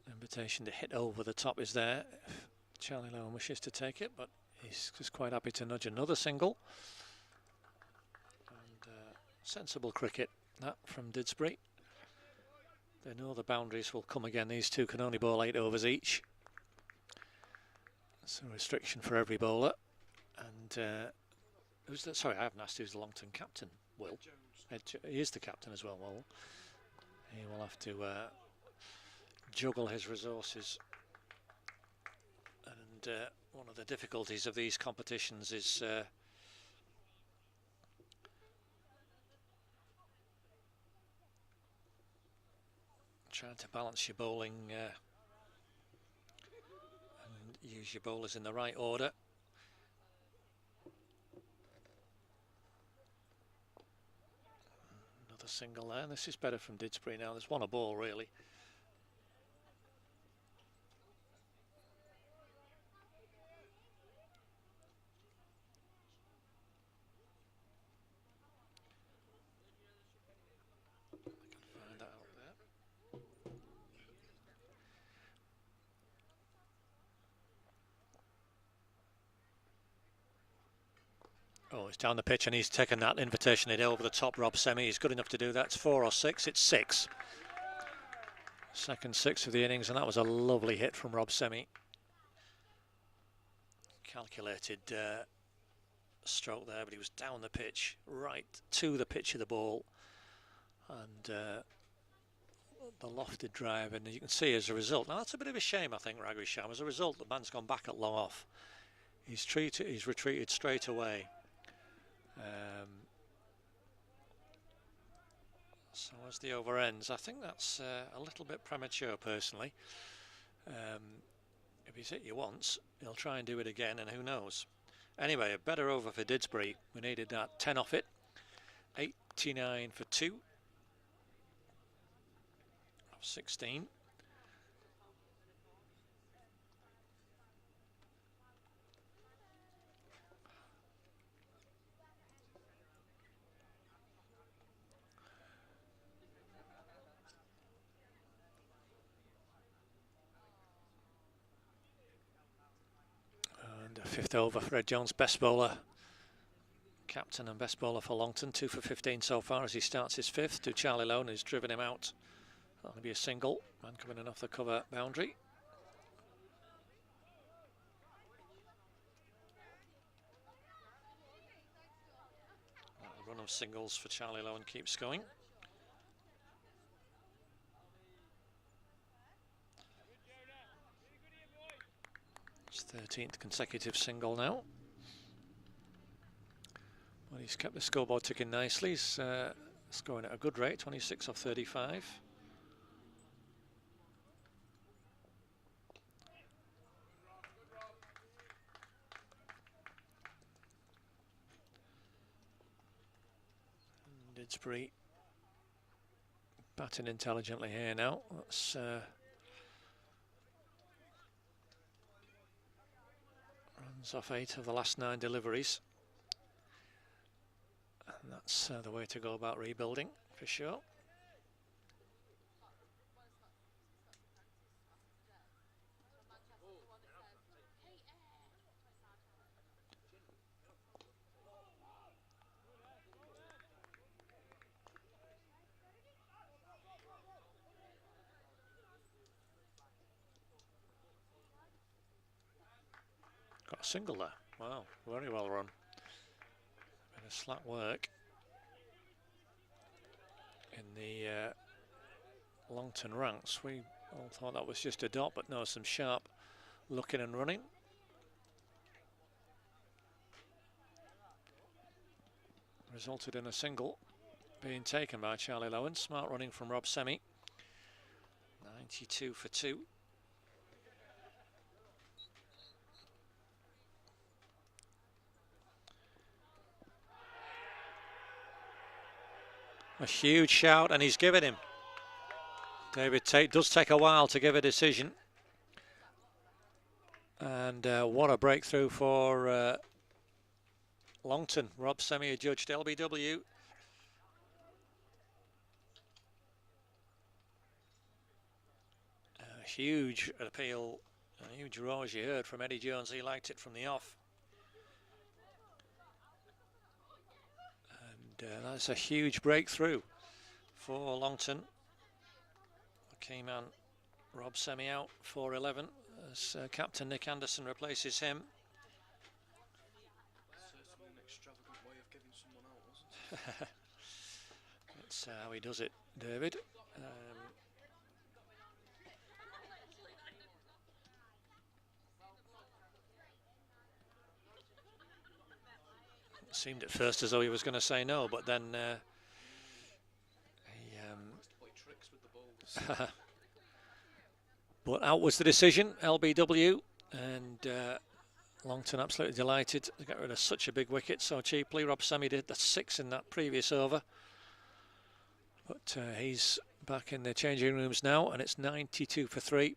invitation to hit over the top is there if Charlie Lowen wishes to take it, but he's just quite happy to nudge another single. And sensible cricket, that from Didsbury. They know the boundaries will come again. These two can only bowl 8 overs each. It's a restriction for every bowler. And who's the, sorry, I haven't asked who's the Longton captain, Will. He is the captain as well, Will. He will have to juggle his resources. And one of the difficulties of these competitions is trying to balance your bowling and use your bowlers in the right order. Another single there. This is better from Didsbury now. There's one a ball really. Oh, he's down the pitch and he's taken that invitation hit over the top, Rob Semi. He's good enough to do that. It's 4 or 6. It's 6. Second 6 of the innings, and that was a lovely hit from Rob Semi. Calculated stroke there, but he was down the pitch, right to the pitch of the ball. And the lofted drive, and you can see as a result, now that's a bit of a shame, I think, Raghu Sham. As a result, the man's gone back at long off. He's retreated straight away. So as the over ends, I think that's a little bit premature personally. If he's hit you once, he'll try and do it again, and who knows. Anyway, a better over for Didsbury. We needed that 10 off it. 89 for 2 of 16. And a 5th over for Ed Jones, best bowler, captain and best bowler for Longton. 2 for 15 so far as he starts his 5th to Charlie Lowen, who's driven him out. That'll be a single. Man coming in off the cover boundary. That run of singles for Charlie Lowen keeps going. It's 13th consecutive single now. Well, he's kept the scoreboard ticking nicely. He's scoring at a good rate, 26 off 35. Didsbury batting intelligently here now. That's runs off 8 of the last 9 deliveries. And that's the way to go about rebuilding, for sure. Got a single there. Wow, very well run. Bit of slack work in the Longton ranks. We all thought that was just a dot, but no, some sharp looking and running. Resulted in a single being taken by Charlie Lowen. Smart running from Rob Semi. 92 for 2. A huge shout, and he's given him. David Tate does take a while to give a decision. And what a breakthrough for Longton. Rob Semi adjudged LBW. A huge appeal, a huge roar as you heard from Eddie Jones. He liked it from the off. And that's a huge breakthrough for Longton. Key man Rob Semi out for 11 as captain Nick Anderson replaces him. Certainly an extravagant way of getting someone out, wasn't it? That's how he does it, David. It seemed at first as though he was going to say no, but then he Play tricks with the ball. but out was the decision, LBW, and Longton absolutely delighted to get rid of such a big wicket so cheaply. Rob Semi did the 6 in that previous over, but he's back in the changing rooms now, and it's 92 for 3.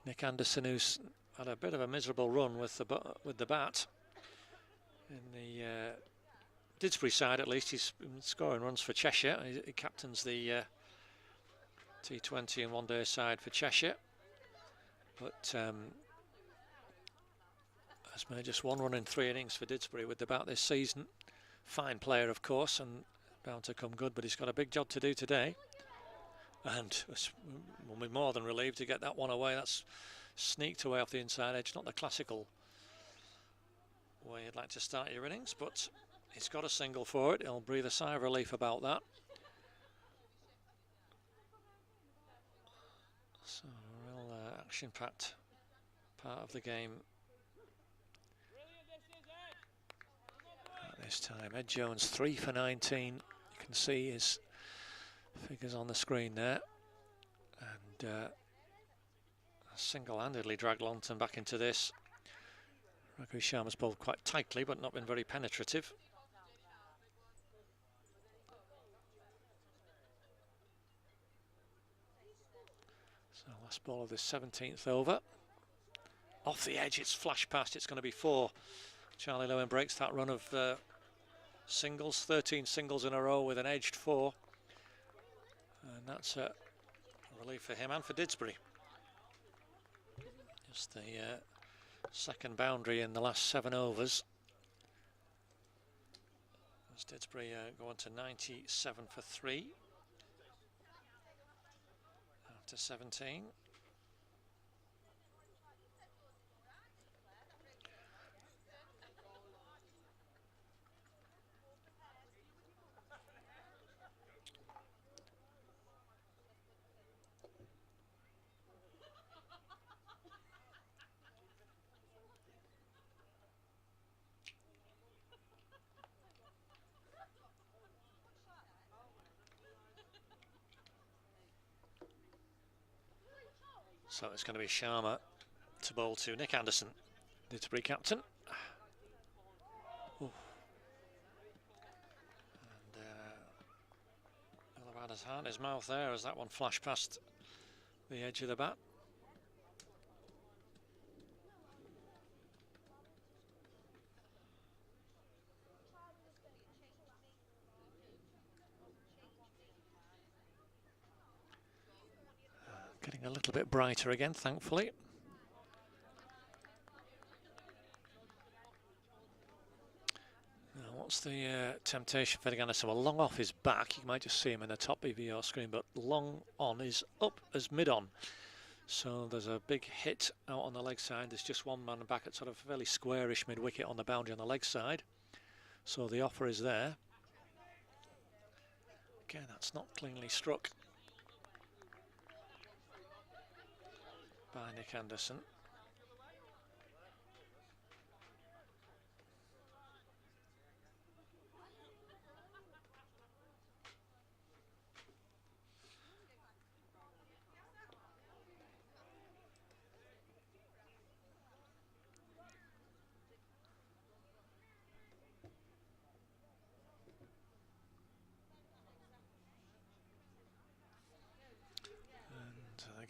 Nick Anderson, who's had a bit of a miserable run with the bat in the Didsbury side, at least he's been scoring runs for Cheshire. He captains the T20 and one-day side for Cheshire, but has made just 1 run in 3 innings for Didsbury with the bat this season. Fine player, of course, and bound to come good, but he's got a big job to do today. And we'll be more than relieved to get that one away. That's sneaked away off the inside edge, not the classical way you'd like to start your innings, but he's got a single for it. He'll breathe a sigh of relief about that. So a real action-packed part of the game at this time. Ed Jones 3 for 19. You can see his figures on the screen there, and single-handedly dragged Longton back into this. Raghu Sharma's bowled quite tightly but not been very penetrative. So last ball of the 17th over. Off the edge, it's flashed past, it's going to be 4. Charlie Lowen breaks that run of singles, 13 singles in a row with an edged 4. And that's a relief for him and for Didsbury. Just the second boundary in the last 7 overs. As Didsbury go on to 97 for 3 after 17. So it's going to be Sharma to bowl to Nick Anderson, Didsbury captain. Ooh. And Miller had his heart in his mouth there as that one flashed past the edge of the bat. Getting a little bit brighter again, thankfully. Now, what's the temptation for Anderson? Well, long off his back. You might just see him in the top of your screen, but long on is up as mid-on. So there's a big hit out on the leg side. There's just one man back at sort of fairly squarish mid-wicket on the boundary on the leg side. So the offer is there. Again, that's not cleanly struck by Nick Anderson.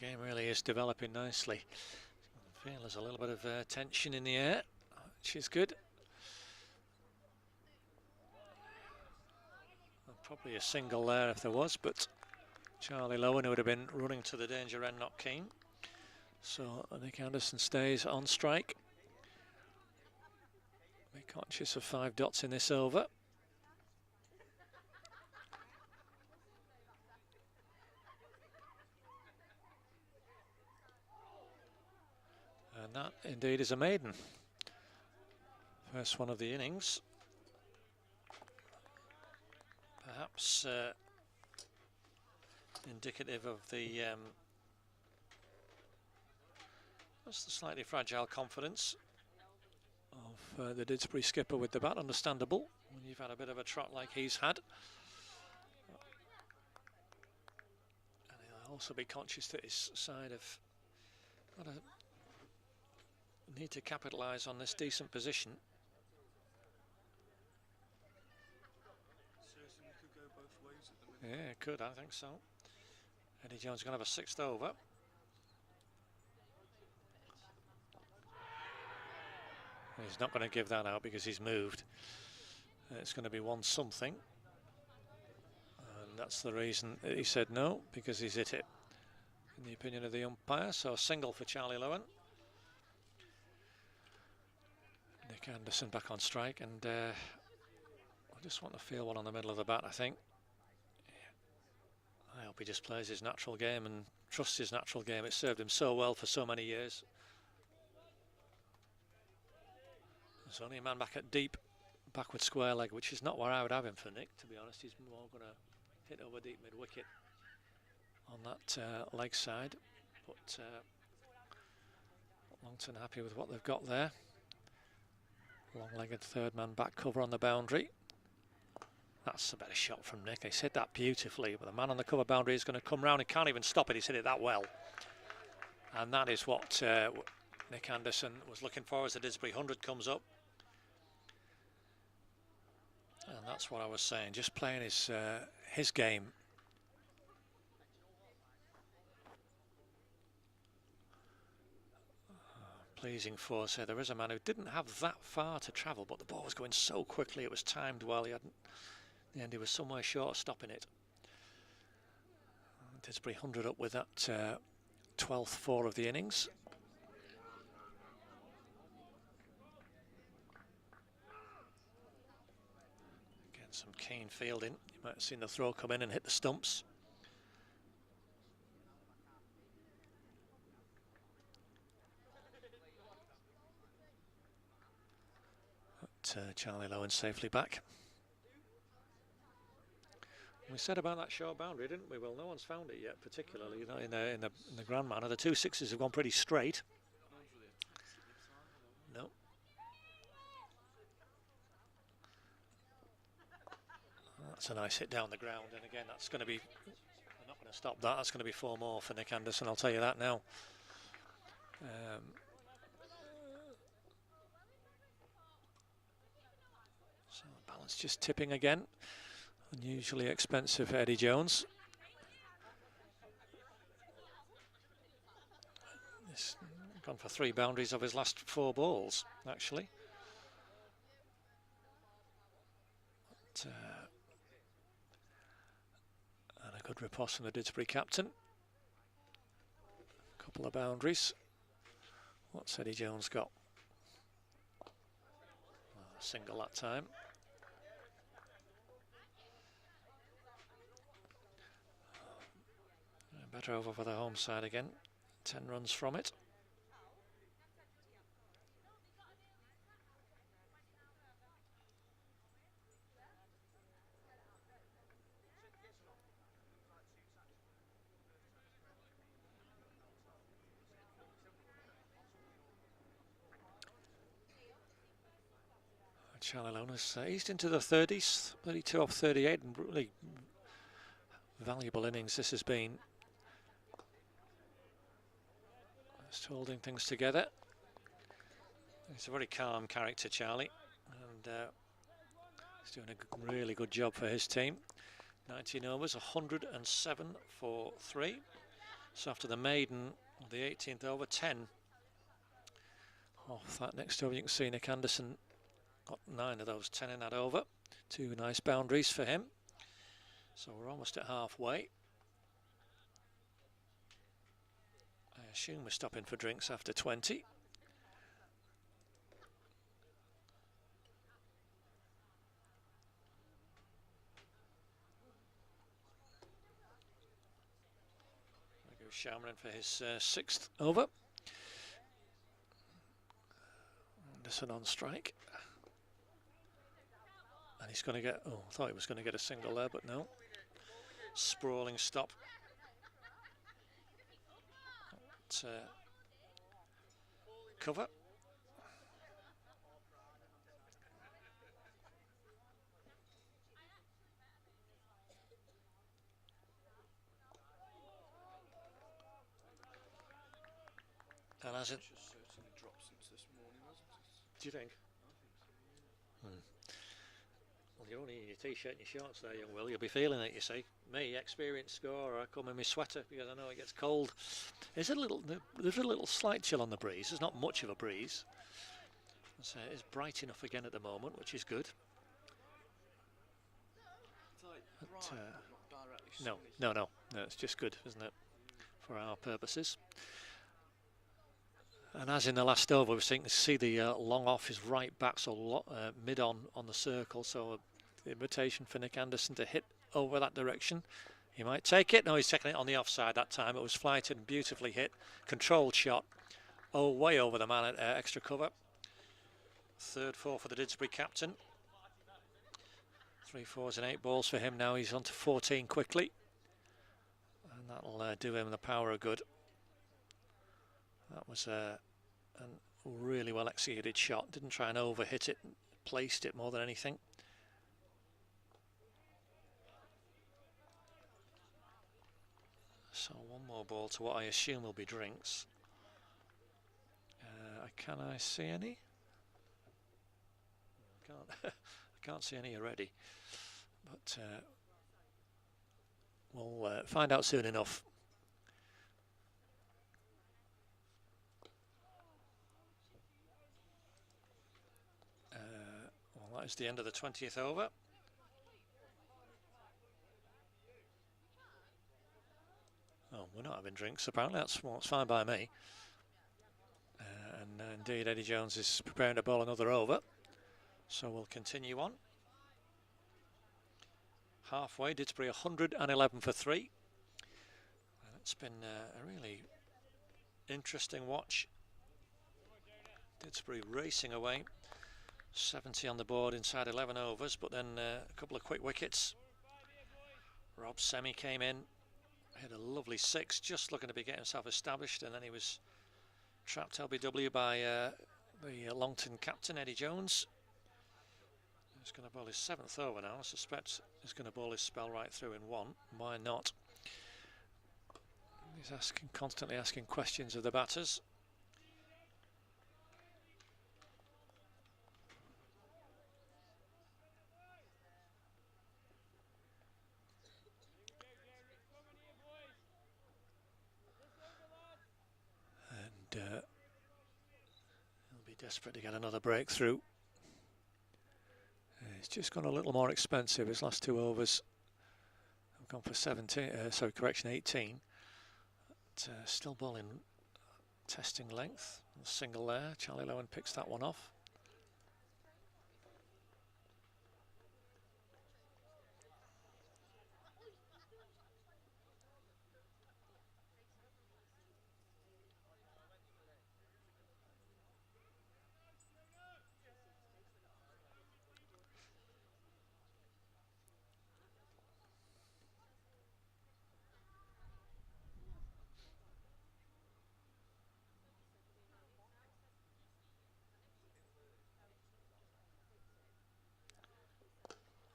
game really is developing nicely. I feel there's a little bit of tension in the air, which is good. Probably a single there if there was, but Charlie Lowen, who would have been running to the danger end, not keen. So Nick Anderson stays on strike. Be conscious of 5 dots in this over. And that indeed is a maiden. First one of the innings. Perhaps indicative of the that's the slightly fragile confidence of the Didsbury skipper with the bat. Understandable when you've had a bit of a trot like he's had. And he'll also be conscious that his side have got a need to capitalise on this decent position. Certainly could go both ways at the minute. Yeah, it could, I think so. Eddie Jones going to have a 6th over. He's not going to give that out because he's moved. It's going to be 1 something. And that's the reason he said no, because he's hit it, in the opinion of the umpire. So a single for Charlie Lowen. Nick Anderson back on strike, and I just want to feel one on the middle of the bat, I think. I hope he just plays his natural game and trusts his natural game. It served him so well for so many years. There's only a man back at deep, backward square leg, which is not where I would have him for Nick, to be honest. He's more going to hit over deep mid-wicket on that leg side. But Longton happy with what they've got there. Long-legged third man back cover on the boundary. That's a better shot from Nick. He's hit that beautifully, but the man on the cover boundary is going to come round. He can't even stop it. He's hit it that well. And that is what Nick Anderson was looking for as the Didsbury 100 comes up. And that's what I was saying, just playing his game. Pleasing for, so there is a man who didn't have that far to travel, but the ball was going so quickly, it was timed well. He hadn't. In the end, he was somewhere short of stopping it. Didsbury 100 up with that 12th 4 of the innings. Again, some keen fielding. You might have seen the throw come in and hit the stumps. But Charlie Lowen safely back. We said about that short boundary, didn't we? Well, no one's found it yet, particularly in the grand manner. The 2 6s have gone pretty straight. No. That's a nice hit down the ground, and again, that's going to be. They're not going to stop that. That's going to be 4 more for Nick Anderson. I'll tell you that now. So balance just tipping again. Unusually expensive for Eddie Jones. He's gone for 3 boundaries of his last 4 balls, actually. But, and a good riposte from the Didsbury captain. A couple of boundaries. What's Eddie Jones got? Single that time. Better over for the home side again. 10 runs from it. Charlie Lowen has eased into the 30s, 32 off 38, and really valuable innings this has been. Just holding things together. He's a very calm character, Charlie, and he's doing a really good job for his team. 19 overs, 107 for 3. So after the maiden, the 18th over, 10 off that next over. You can see Nick Anderson got 9 of those 10 in that over. 2 nice boundaries for him. So we're almost at halfway. I assume we're stopping for drinks after 20. There goes Shamron for his 6th over. Anderson on strike. And he's going to get, oh, I thought he was going to get a single there, but no. Sprawling stop. Cover. And as it certainly dropped since this morning, hasn't it? do you think? I think so, yeah. Well, you're only in your t-shirt and your shorts there, young Will. You'll be feeling it, you see. Me, experienced scorer, I come in my sweater because I know it gets cold. There's a little slight chill on the breeze. There's not much of a breeze. So it's bright enough again at the moment, which is good. It's like But, bright, but not directly no, sunny. no. It's just good, isn't it, for our purposes. And as in the last over, we're seeing to see the long off his right back, so mid on the circle. So the invitation for Nick Anderson to hit over that direction. He might take it. No, he's taking it on the offside that time. It was flighted and beautifully hit. Controlled shot. Oh, way over the man at extra cover. 3rd 4 for the Didsbury captain. 3 4s and 8 balls for him now. He's on to 14 quickly. And that'll do him the power of good. That was a really well executed shot. Didn't try and overhit it, placed it more than anything. So one more ball to what I assume will be drinks. Can I see any? I can't see any already. But we'll find out soon enough. Well, that is the end of the 20th over. Oh, we're not having drinks, apparently. That's fine by me. And indeed, Eddie Jones is preparing to bowl another over. So we'll continue on. Halfway, Didsbury 111 for 3. And it's been a really interesting watch. Didsbury racing away. 70 on the board inside 11 overs, but then a couple of quick wickets. Rob Semi came in, hit a lovely 6, just looking to be getting himself established, and then he was trapped LBW by the Longton captain, Eddie Jones. He's going to bowl his 7th over now. I suspect he's going to bowl his spell right through in 1. Why not? He's constantly asking questions of the batters. And he'll be desperate to get another breakthrough. It's just gone a little more expensive. His last 2 overs have gone for 18. But, still bowling, testing length. A single there. Charlie Lowen picks that one off.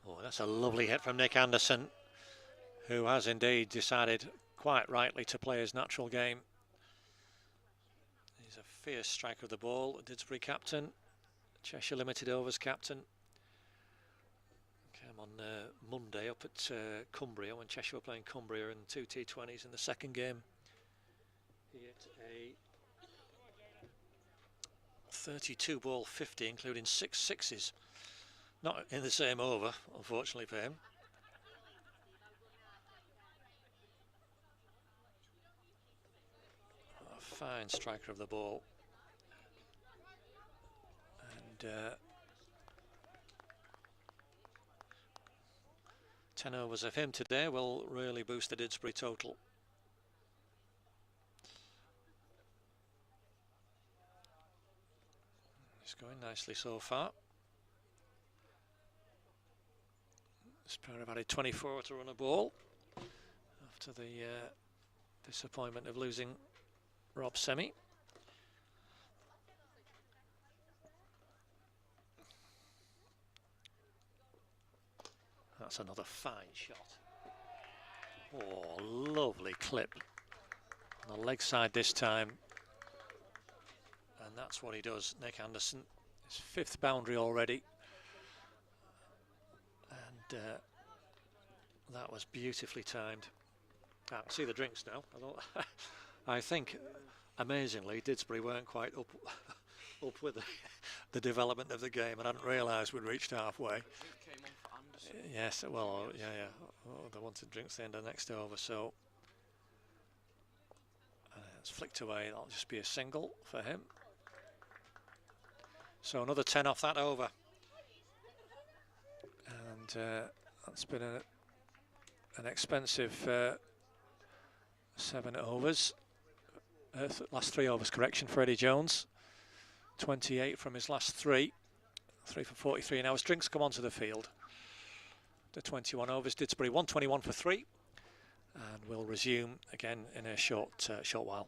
Oh, that's a lovely hit from Nick Anderson, who has indeed decided quite rightly to play his natural game. He's a fierce striker of the ball, Didsbury captain, Cheshire Limited Overs captain. Came on Monday up at Cumbria when Cheshire were playing Cumbria in 2 T20s in the second game He hit a 32 ball 50, including 6 sixes. Not in the same over, unfortunately for him. A fine striker of the ball. And 10 overs of him today will really boost the Didsbury total. He's going nicely so far. This pair have added 24 to run a ball after the disappointment of losing Rob Semi. That's another fine shot. Oh, lovely clip. On the leg side this time. And that's what he does, Nick Anderson. His 5th boundary already. And that was beautifully timed. I can see the drinks now. I think, amazingly, Didsbury weren't quite up with the development of the game, and I hadn't realised we'd reached halfway. Yes, well, yeah. Oh, they wanted drinks at the end of the next over, so it's flicked away. That'll just be a single for him. So another 10 off that over, and that's been an expensive 7 overs. Last 3 overs correction for Eddie Jones. 28 from his last 3. 3 for 43. Now as drinks come onto the field. The 21 overs, Didsbury 121 for 3, and we'll resume again in a short while.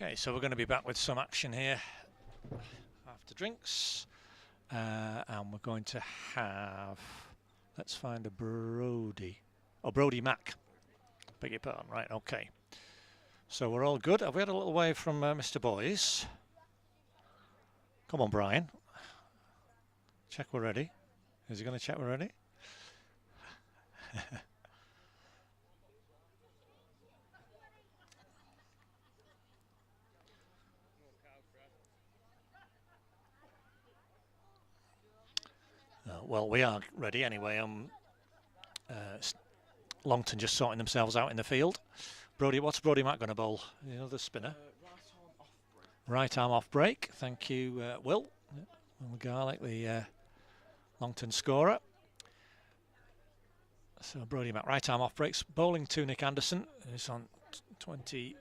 Okay, so we're going to be back with some action here after drinks, and we're going to have, let's find a Brody, Brody Mac, beg your pardon, right, okay. So we're all good. Have we had a little wave from Mr. Boys? Come on, Brian. Check we're ready. Is he going to check we're ready? Well, we are ready anyway. Longton just sorting themselves out in the field. Brody, what's Brody Mac going to bowl? You know, the spinner. Right arm off break. Thank you, Will. Will Garlick, the Longton scorer. So Brody Mac, right arm off breaks. Bowling to Nick Anderson. He's on 23.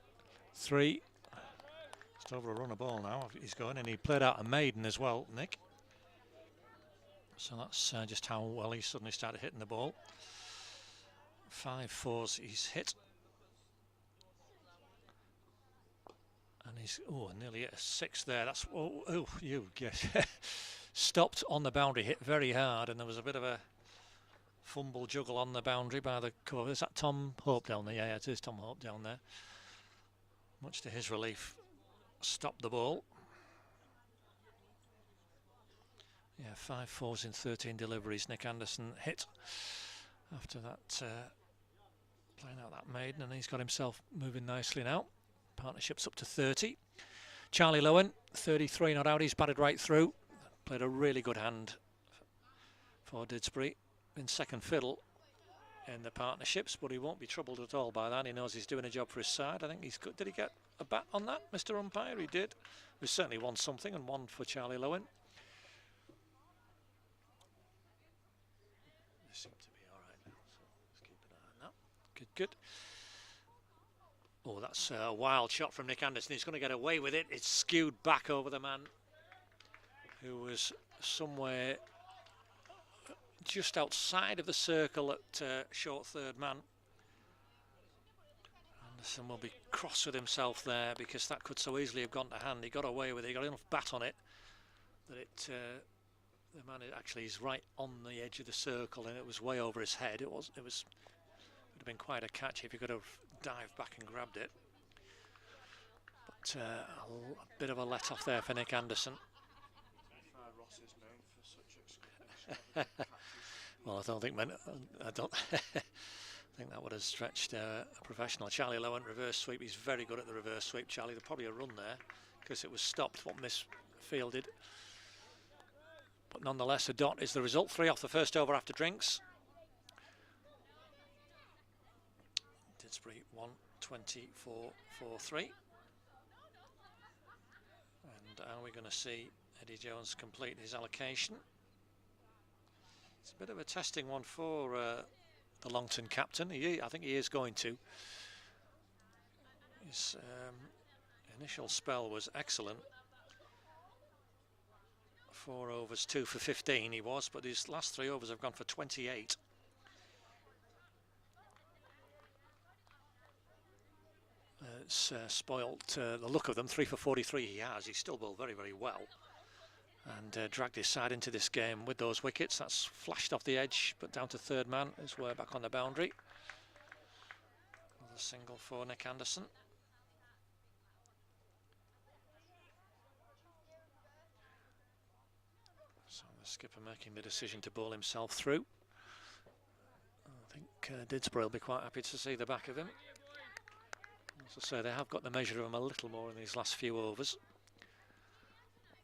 Just over a run of ball now. He's going, and he played out a maiden as well, Nick. So that's just how well he suddenly started hitting the ball. 5 fours he's hit. And he's, nearly hit a 6 there. That's, you get stopped on the boundary, hit very hard, and there was a bit of a fumble juggle on the boundary by the cover. Is that Tom Hope down there? Yeah, it is Tom Hope down there. Much to his relief, stopped the ball. Yeah, 5 fours in 13 deliveries. Nick Anderson hit after that, playing out that maiden, and he's got himself moving nicely now. Partnership's up to 30. Charlie Lowen, 33 not out. He's batted right through. Played a really good hand for Didsbury. In second fiddle in the partnerships, but he won't be troubled at all by that. He knows he's doing a job for his side. I think he's good. Did he get a bat on that, Mr. Umpire? He did. We certainly won something, and one for Charlie Lowen. They seem to be all right now, so let's keep an eye on that. Good, good. Oh, that's a wild shot from Nick Anderson. He's going to get away with it. It's skewed back over the man who was somewhere just outside of the circle at short third man. Anderson will be cross with himself there because that could so easily have gone to hand. He got away with it. He got enough bat on it that the man actually is right on the edge of the circle, and it was way over his head. It would have been quite a catch if he could have dived back and grabbed it. But a bit of a let off there for Nick Anderson. Well, I don't think think that would have stretched a professional. Charlie Lowen, reverse sweep. He's very good at the reverse sweep. Charlie, there's probably a run there because it was stopped, what misfielded. But nonetheless, a dot is the result. 3 off the first over after drinks. Didsbury 124-4-3. And are we going to see Eddie Jones complete his allocation? It's a bit of a testing one for the Longton captain. I think he is going to. His initial spell was excellent. 4 overs, 2 for 15 he was, but his last 3 overs have gone for 28. It's spoilt the look of them. 3 for 43 he has. He's still bowled very, very well. And dragged his side into this game with those wickets. That's flashed off the edge, but down to third man as we're back on the boundary. Another single for Nick Anderson. So the skipper making the decision to bowl himself through. I think Didsbury will be quite happy to see the back of him. As I say, they have got the measure of him a little more in these last few overs.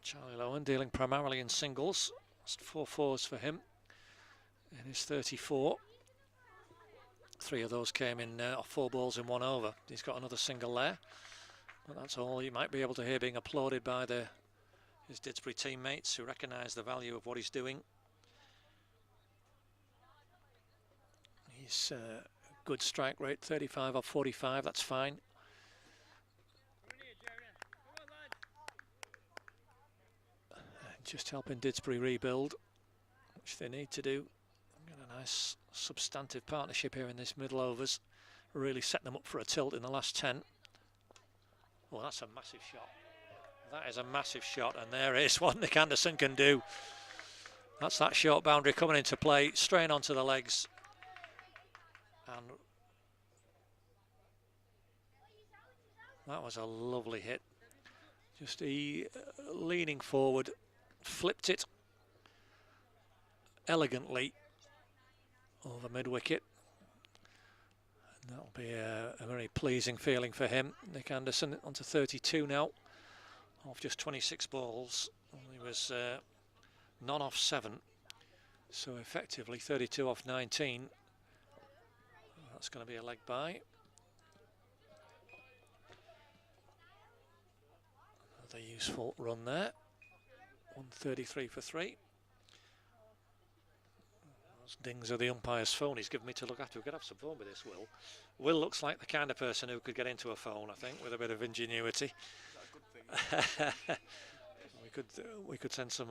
Charlie Lowen dealing primarily in singles. That's 4 fours for him in his 34. 3 of those came in off 4 balls in 1 over. He's got another single there. But that's all you might be able to hear being applauded by his Didsbury teammates who recognise the value of what he's doing. He's good strike rate, 35 off 45, that's fine. Just helping Didsbury rebuild, which they need to do. Got a nice substantive partnership here in this middle overs. Really set them up for a tilt in the last 10. Oh, that's a massive shot. That is a massive shot, and there is what Nick Anderson can do. That's that short boundary coming into play, straight onto the legs. And that was a lovely hit. Just leaning forward, flipped it elegantly over mid-wicket. That'll be a very pleasing feeling for him. Nick Anderson onto 32 now, off just 26 balls. He was none off 7, so effectively 32 off 19. That's going to be a leg bye. Another useful run there. 133 for 3. Those dings are the umpire's phone he's given me to look after. We've got to have some fun with this, Will. Will looks like the kind of person who could get into a phone, I think, with a bit of ingenuity. Is that a good thing? we could send some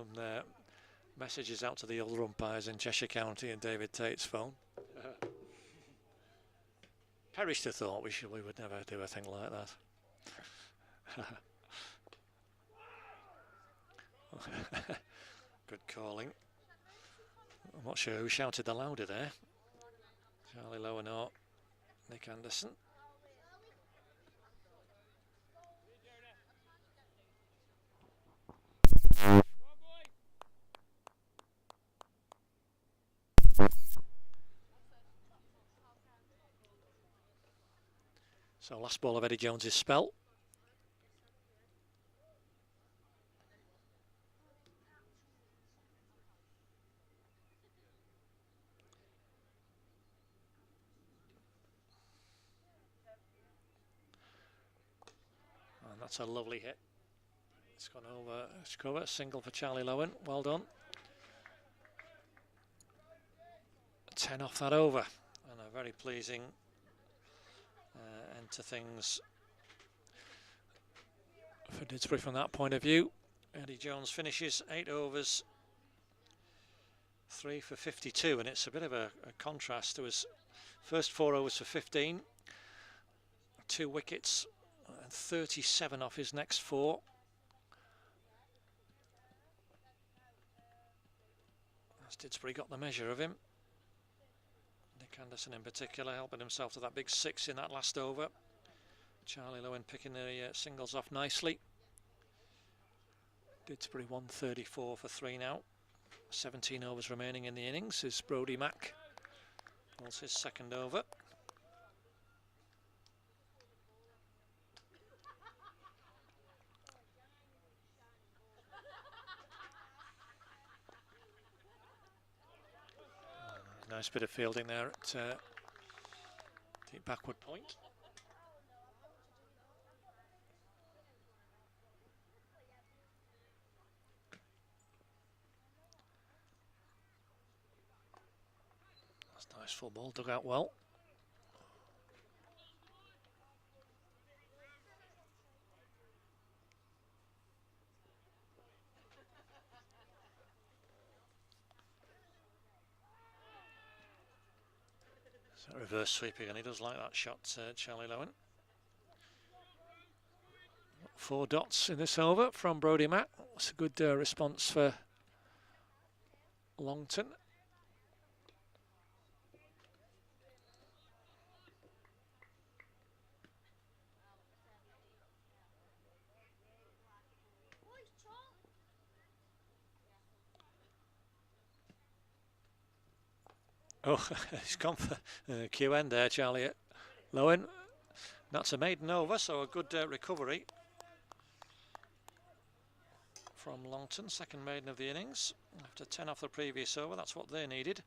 messages out to the older umpires in Cheshire County and David Tate's phone. Perish the thought we would never do a thing like that. Good calling. I'm not sure who shouted the louder there. Charlie Lowen or Nick Anderson. So last ball of Eddie Jones's spell. And that's a lovely hit. It's gone over cover, single for Charlie Lowen. Well done. 10 off that over, and a very pleasing end to things for Didsbury from that point of view. Eddie Jones finishes 8 overs, 3 for 52, and it's a bit of a contrast. There was first 4 overs for 15, 2 wickets, and 37 off his next 4. As Didsbury got the measure of him. Nick Anderson in particular helping himself to that big 6 in that last over. Charlie Lowen picking the singles off nicely. Didsbury 134 for 3 now. 17 overs remaining in the innings as Brodie Mack bowls his second over. Nice bit of fielding there at deep backward point. That's nice full ball, dug out well. So reverse sweeping, and he does like that shot, Charlie Lowen. 4 dots in this over from Brodie Mack. That's a good response for Longton. Oh, he's gone for QN there, Charlie Lowen. That's a maiden over, so a good recovery from Longton, second maiden of the innings. After 10 off the previous over, that's what they needed.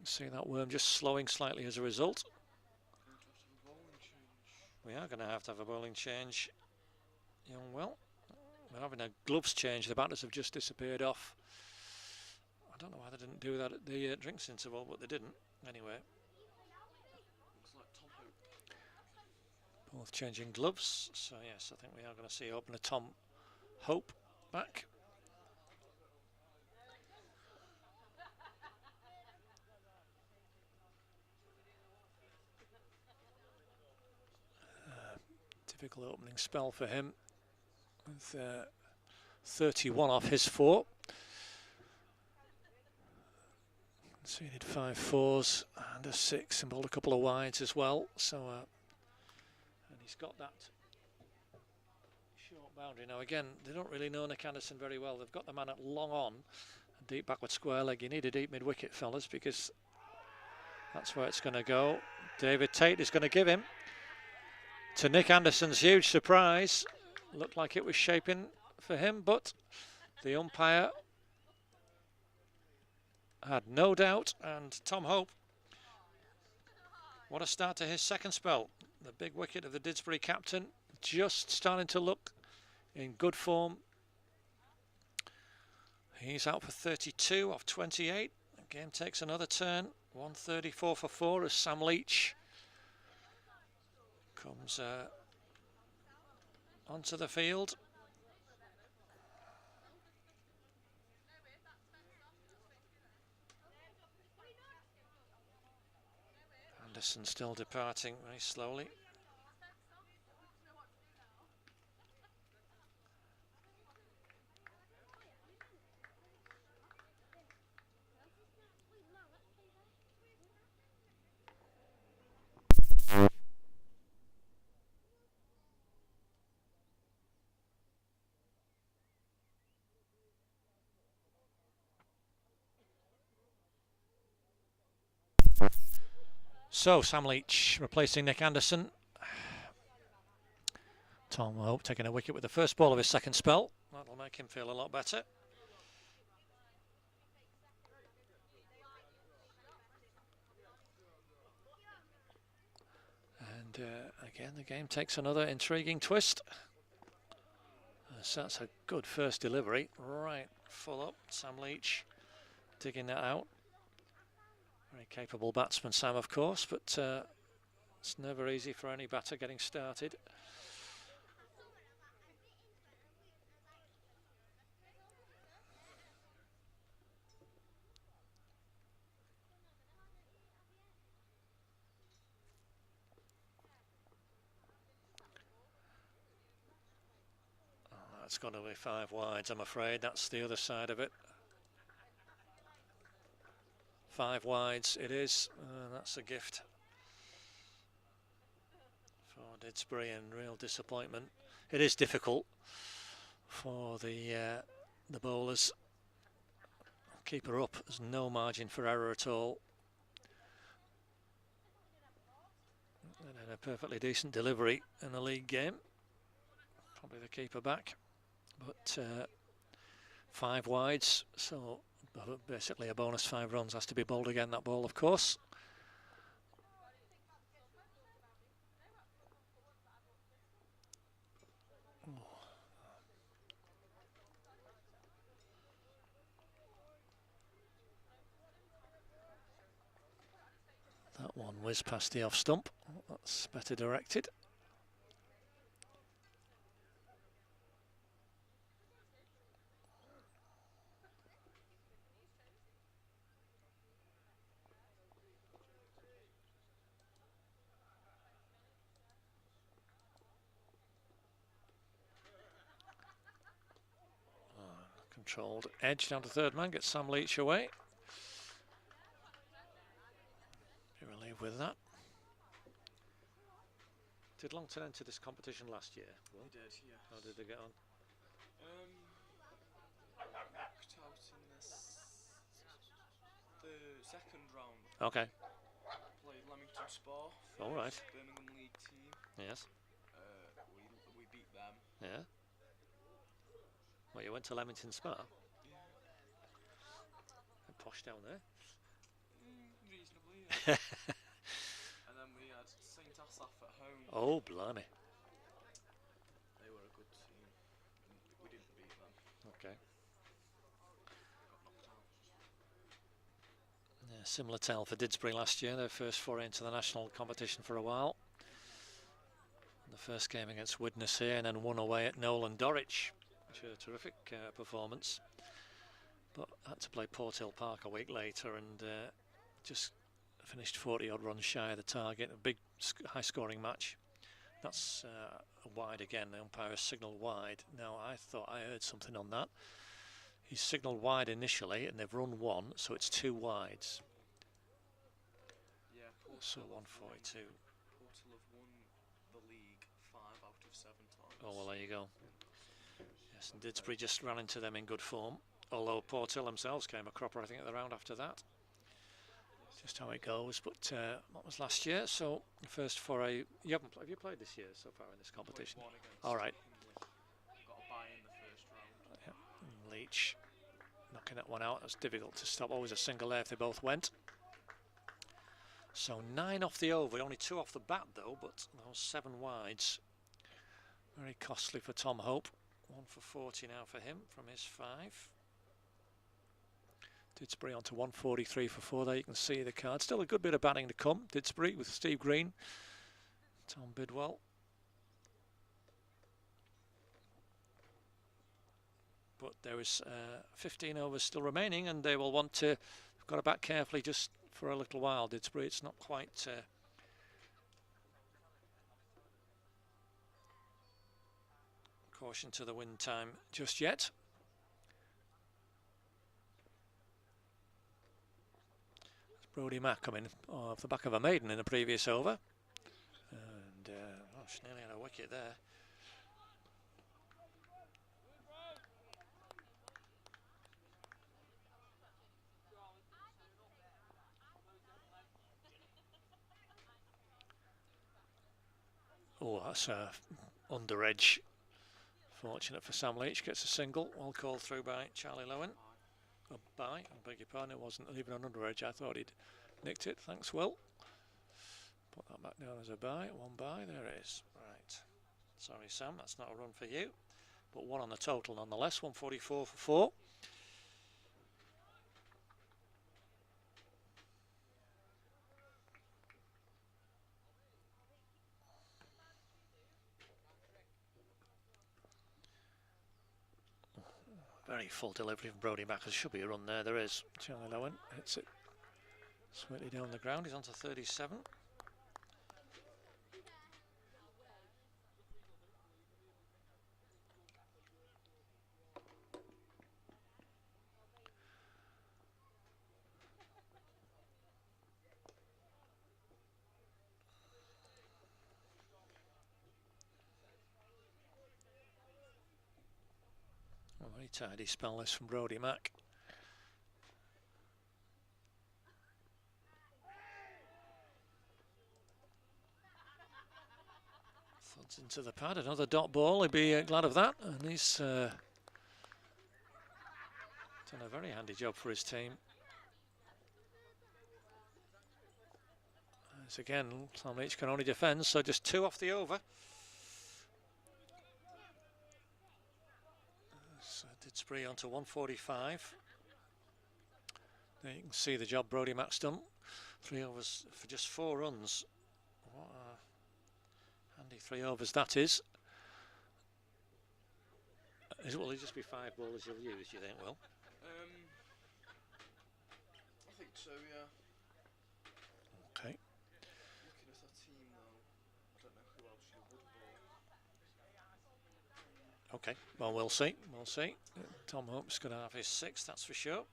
See that worm just slowing slightly as a result. We are going to have a bowling change, young Will. We're having a gloves change. The batters have just disappeared off. I don't know why they didn't do that at the drinks interval, but they didn't. Anyway. Looks like Tom Hope. Both changing gloves. So yes, I think we are going to see opener Tom Hope back. Difficult opening spell for him with 31 off his 4. Conceded 5 fours and a 6 and bowled a couple of wides as well. So, and he's got that short boundary. Now again, they don't really know Nick Anderson very well. They've got the man at long on, a deep backward square leg. You need a deep mid-wicket, fellas, because that's where it's going to go. David Tate is going to give him. To Nick Anderson's huge surprise, looked like it was shaping for him, but the umpire had no doubt, and Tom Hope, what a start to his second spell. The big wicket of the Didsbury captain, just starting to look in good form. He's out for 32 off 28. The game takes another turn. 134 for 4 as Sam Leach comes onto the field. Anderson still departing very slowly. So Sam Leach replacing Nick Anderson. Tom Hope taking a wicket with the first ball of his second spell. That'll make him feel a lot better. And again, the game takes another intriguing twist. So that's a good first delivery. Right, full up. Sam Leach digging that out. Very capable batsman, Sam, of course, but it's never easy for any batter getting started. Oh, that's got to be 5 wides, I'm afraid. That's the other side of it. 5 wides it is. That's a gift for Didsbury and real disappointment. It is difficult for the bowlers. Keeper up, there's no margin for error at all. And a perfectly decent delivery in the league game. Probably the keeper back, but 5 wides, so basically a bonus 5 runs has to be bowled again, that ball of course. That one whizzed past the off stump. That's better directed. Controlled edge down to third man, gets Sam Leach away. Be relieved with that. Did Longton enter this competition last year? Well, he did, yeah. How did they get on? Knocked out in the second round. Okay. Played Leamington Spa. All right. Birmingham League team. Yes. We beat them. Yeah. Well, you went to Leamington Spa? Yeah. Posh down there. Reasonably, yeah. And then we had St Asaph at home. Oh, blimey. They were a good team. We didn't beat them. Okay. Got knocked out. Yeah, similar tale for Didsbury last year, their first foray into the national competition for a while. The first game against Widnes here, and then won away at Nolan Dorwich, which was a terrific performance. But had to play Porthill Park a week later and just finished 40 odd runs shy of the target. A big high scoring match That's wide again. The umpire has signalled wide. Now, I thought I heard something on that. He signalled wide initially, and they've run one, so it's 2 wides. Yeah, So 142. Portal have won the league 5 out of 7 times. Oh, well, there you go. Yes, and Didsbury just ran into them in good form. Although Portal themselves came a cropper, I think, at the round after that. Just how it goes. But that was last year, so the first foray. Have you played this year so far in this competition? All right. Got a bye in the first round. Yeah. Leach knocking that one out. That's difficult to stop. Always a single there if they both went. So 9 off the over, only 2 off the bat though, but those 7 wides. Very costly for Tom Hope. 1 for 40 now for him from his 5. Didsbury on to 143 for 4 there. You can see the card. Still a good bit of batting to come. Didsbury with Steve Green, Tom Bidwell. But there is 15 overs still remaining, and they will want to. Got to bat carefully just for a little while. Didsbury, it's not quite. Caution to the wind time just yet. Brody Mack coming off the back of a maiden in the previous over. And she nearly had a wicket there. Oh, that's under edge. Fortunate for Sam Leach, gets a single. Well called through by Charlie Lowen. Oh, bye, I beg your pardon, it wasn't even an under edge. I thought he'd nicked it. Thanks, Will. Put that back down as a bye. 1 bye, there it is. Right. Sorry, Sam, that's not a run for you. But 1 on the total nonetheless. 144 for 4. Very full delivery from Brody Mack. There should be a run there. There is. Charlie Lowen hits it sweetly down the ground. He's on to 37. A very tidy spell this from Brody Mack. Thuds into the pad, another dot ball. He'd be glad of that. And he's done a very handy job for his team. As again, Tom Leach can only defend, so just 2 off the over. So Didsbury on to 145. There you can see the job Brody Mack's done. 3 overs for just 4 runs. What a handy 3 overs that is. Will it just be 5 bowlers you'll use, you think, Will? I think so, yeah. Okay. Looking at that team though, I don't know who else you would bowl. Okay, well, we'll see. We'll see. Tom Hope's going to have his 6th, that's for sure.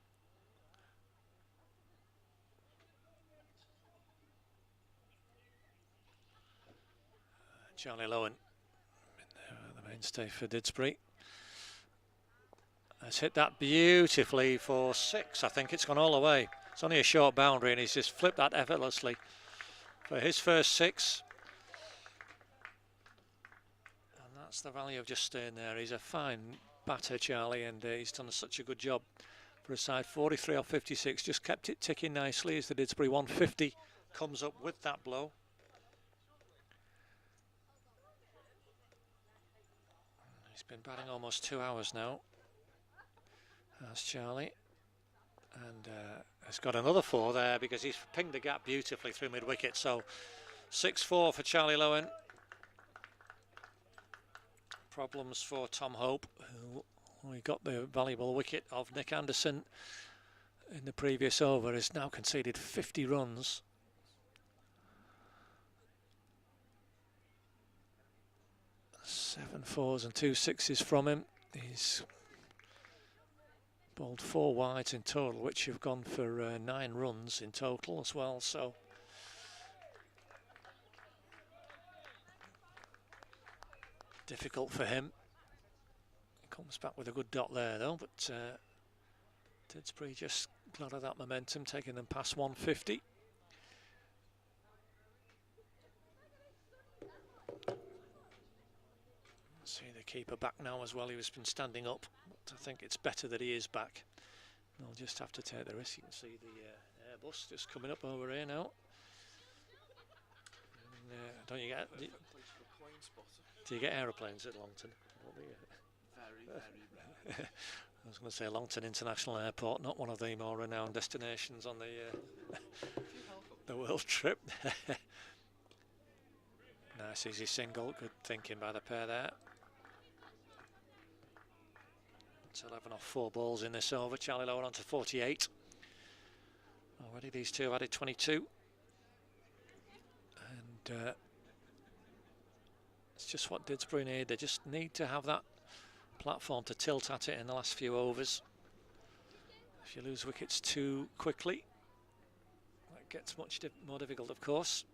Charlie Lowen, the mainstay for Didsbury, has hit that beautifully for 6. I think it's gone all the way. It's only a short boundary, and he's just flipped that effortlessly for his first 6. And that's the value of just staying there. He's a fine batter, Charlie, and he's done such a good job for a side. 43 off 56, just kept it ticking nicely as the Didsbury 150 comes up with that blow. He's been batting almost 2 hours now. That's Charlie. And has got another 4 there because he's pinged the gap beautifully through mid-wicket. So 6-4 for Charlie Lowen. Problems for Tom Hope, who we got the valuable wicket of Nick Anderson in the previous over, has now conceded 50 runs. 7 fours and 2 sixes from him. He's bowled 4 wides in total, which have gone for 9 runs in total as well. So difficult for him. He comes back with a good dot there though, but Didsbury just glad of that momentum, taking them past 150. See the keeper back now as well. He has been standing up, but I think it's better that he is back. They'll just have to take the risk. You can see the Airbus just coming up over here now. And, don't you get? Do you get aeroplanes at Longton? Very, very rare. I was going to say Longton International Airport, not one of the more renowned destinations on the world trip. Nice easy single, good thinking by the pair there. It's 11 off 4 balls in this over. Charlie Lowen on to 48. Already these two have added 22. And it's just what Didsbury need. They just need to have that platform to tilt at it in the last few overs. If you lose wickets too quickly, that gets much more difficult, of course.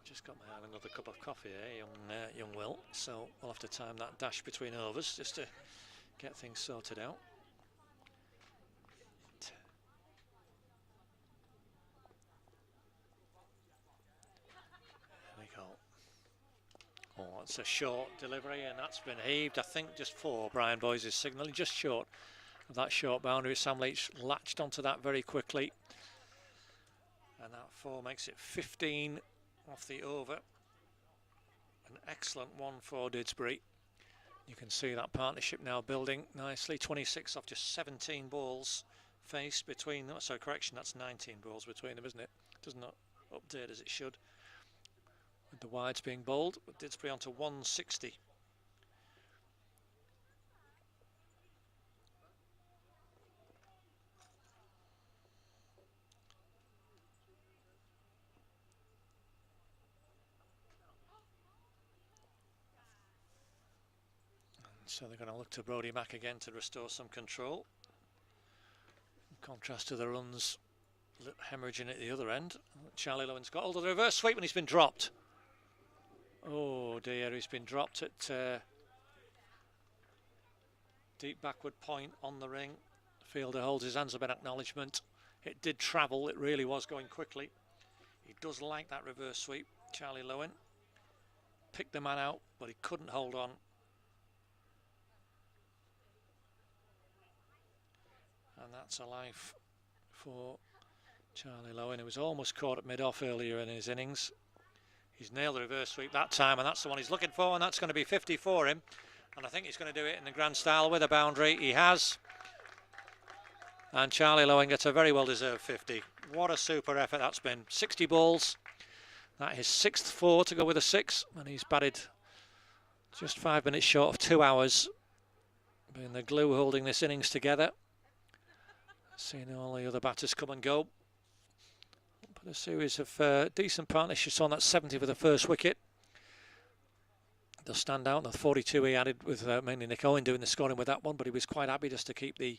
Just got my eye on another cup of coffee here, young Will, so we'll have to time that dash between overs just to get things sorted out. There we go. Oh, it's a short delivery, and that's been heaved. I think just for Brian Boyes is signalling, just short of that short boundary. Sam Leach latched onto that very quickly, and that 4 makes it 15 off the over. An excellent one for Didsbury. You can see that partnership now building nicely. 26 off just 17 balls faced between them. So correction, that's 19 balls between them, isn't it? Does not update as it should with the wides being bowled. But Didsbury on to 160. So they're going to look to Brodie Mack again to restore some control. In contrast to the runs hemorrhaging at the other end. Charlie Lowen's got hold of the reverse sweep and he's been dropped. Oh dear, he's been dropped at deep backward point on the ring. Fielder holds his hands up in acknowledgement. It did travel, it really was going quickly. He does like that reverse sweep, Charlie Lowen. Picked the man out, but he couldn't hold on. And that's a life for Charlie Lowen, who was almost caught at mid-off earlier in his innings. He's nailed the reverse sweep that time, and that's the one he's looking for, and that's going to be 50 for him. And I think he's going to do it in the grand style with a boundary. He has. And Charlie Lowen gets a very well-deserved 50. What a super effort that's been. 60 balls. That is 6th 4 to go with a 6, and he's batted just 5 minutes short of 2 hours. Being the glue holding this innings together. Seeing all the other batters come and go. But a series of decent partnerships on that 70 for the first wicket. They'll stand out. The 42 he added with mainly Nick Owen doing the scoring with that one, but he was quite happy just to keep the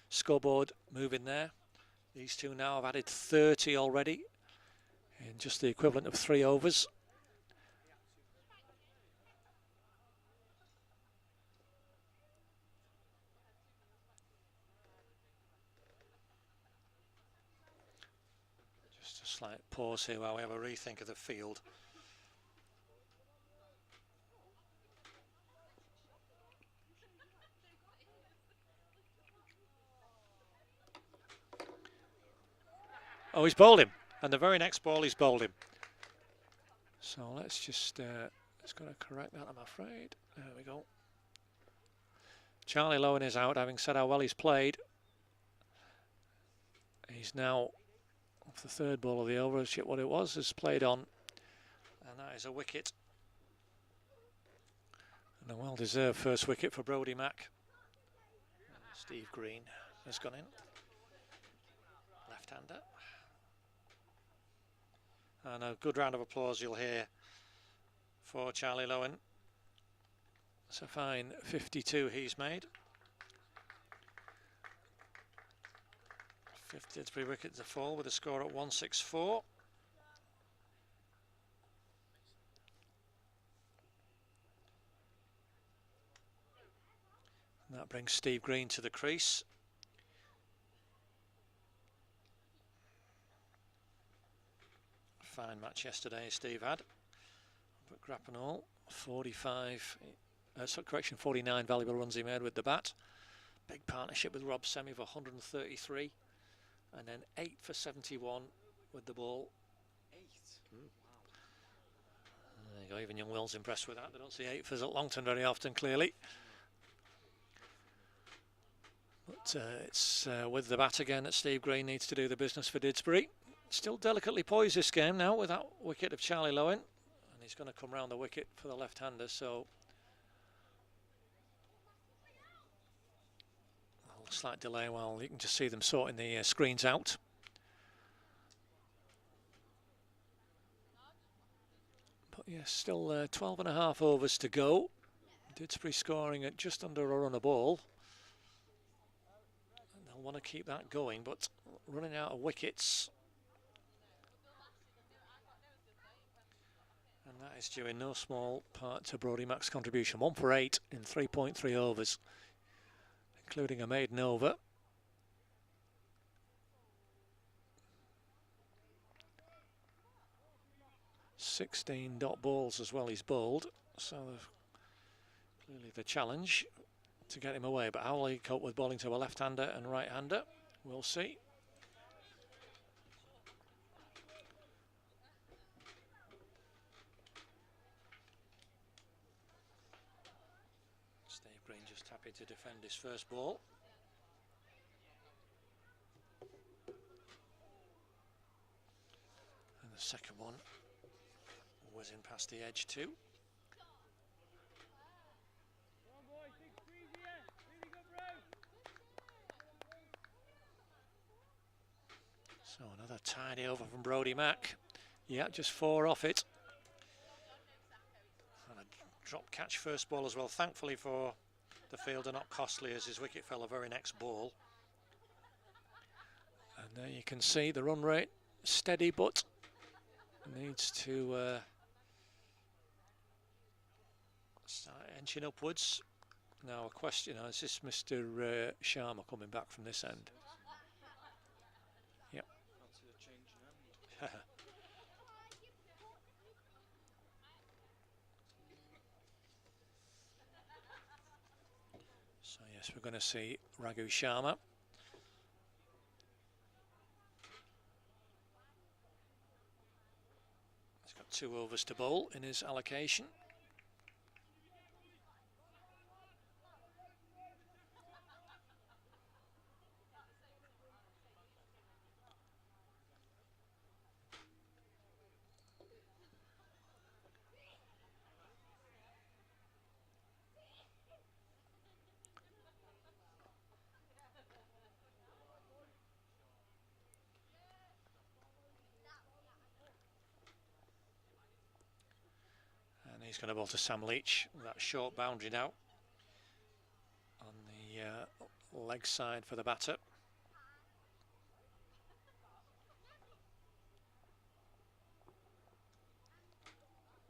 scoreboard moving there. These two now have added 30 already in just the equivalent of 3 overs. Slight pause here while we have a rethink of the field. Oh, he's bowled him, and the very next ball he's bowled him. So let's just got to correct that, I'm afraid. There we go. Charlie Lowen is out, having said how well he's played. He's now off the 3rd ball of the over, what it was, has played on And that is a wicket. And a well-deserved first wicket for Brodie Mack. Steve Green has gone in. Left-hander. And a good round of applause you'll hear for Charlie Lowen. It's a fine 52 he's made. 5th Didsbury wicket to fall with a score at 164. And that brings Steve Green to the crease. Fine match yesterday Steve had. But Grappenall, 49 valuable runs he made with the bat. Big partnership with Rob Semi for 133. And then 8 for 71 with the ball. 8? Wow. There you go, even young Will's impressed with that. They don't see 8-fers at Longton very often, clearly. But it's with the bat again that Steve Green needs to do the business for Didsbury. Still delicately poised this game now with that wicket of Charlie Lowen. And he's going to come round the wicket for the left-hander, so a slight delay while you can just see them sorting the screens out. But yes, still 12.5 overs to go. Didsbury scoring at just under a run a ball. And they'll want to keep that going, but running out of wickets. And that is due in no small part to Brodie Mack's contribution. 1 for 8 in 3.3 overs, including a maiden over. $16 dot balls as well he's bowled, so clearly the challenge to get him away. But how will he cope with bowling to a left-hander and right-hander? We'll see. Steve Green just happy to defend his first ball. And the second one was in past the edge too. So another tidy over from Brodie Mack. Yeah, just 4 off it. And a drop catch first ball as well. Thankfully for the fielder, not costly, as his wicket fell the very next ball. And there you can see the run rate steady, but needs to start inching upwards. Now a question, is this Mr. Sharma coming back from this end? Yep. So yes, we're going to see Raghu Sharma. He's got 2 overs to bowl in his allocation. He's going to bowl to Sam Leach, that short boundary now on the leg side for the batter.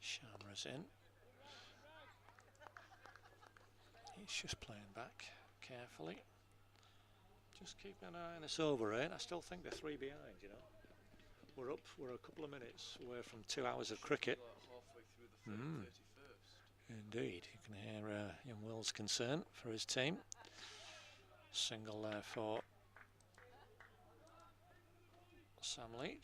Sharma's in. He's just playing back carefully. Just keeping an eye on this over, eh? I still think they're 3 behind, you know. We're a couple of minutes away from 2 hours of cricket. Indeed, you can hear young Will's concern for his team. Single there for Sam Leach.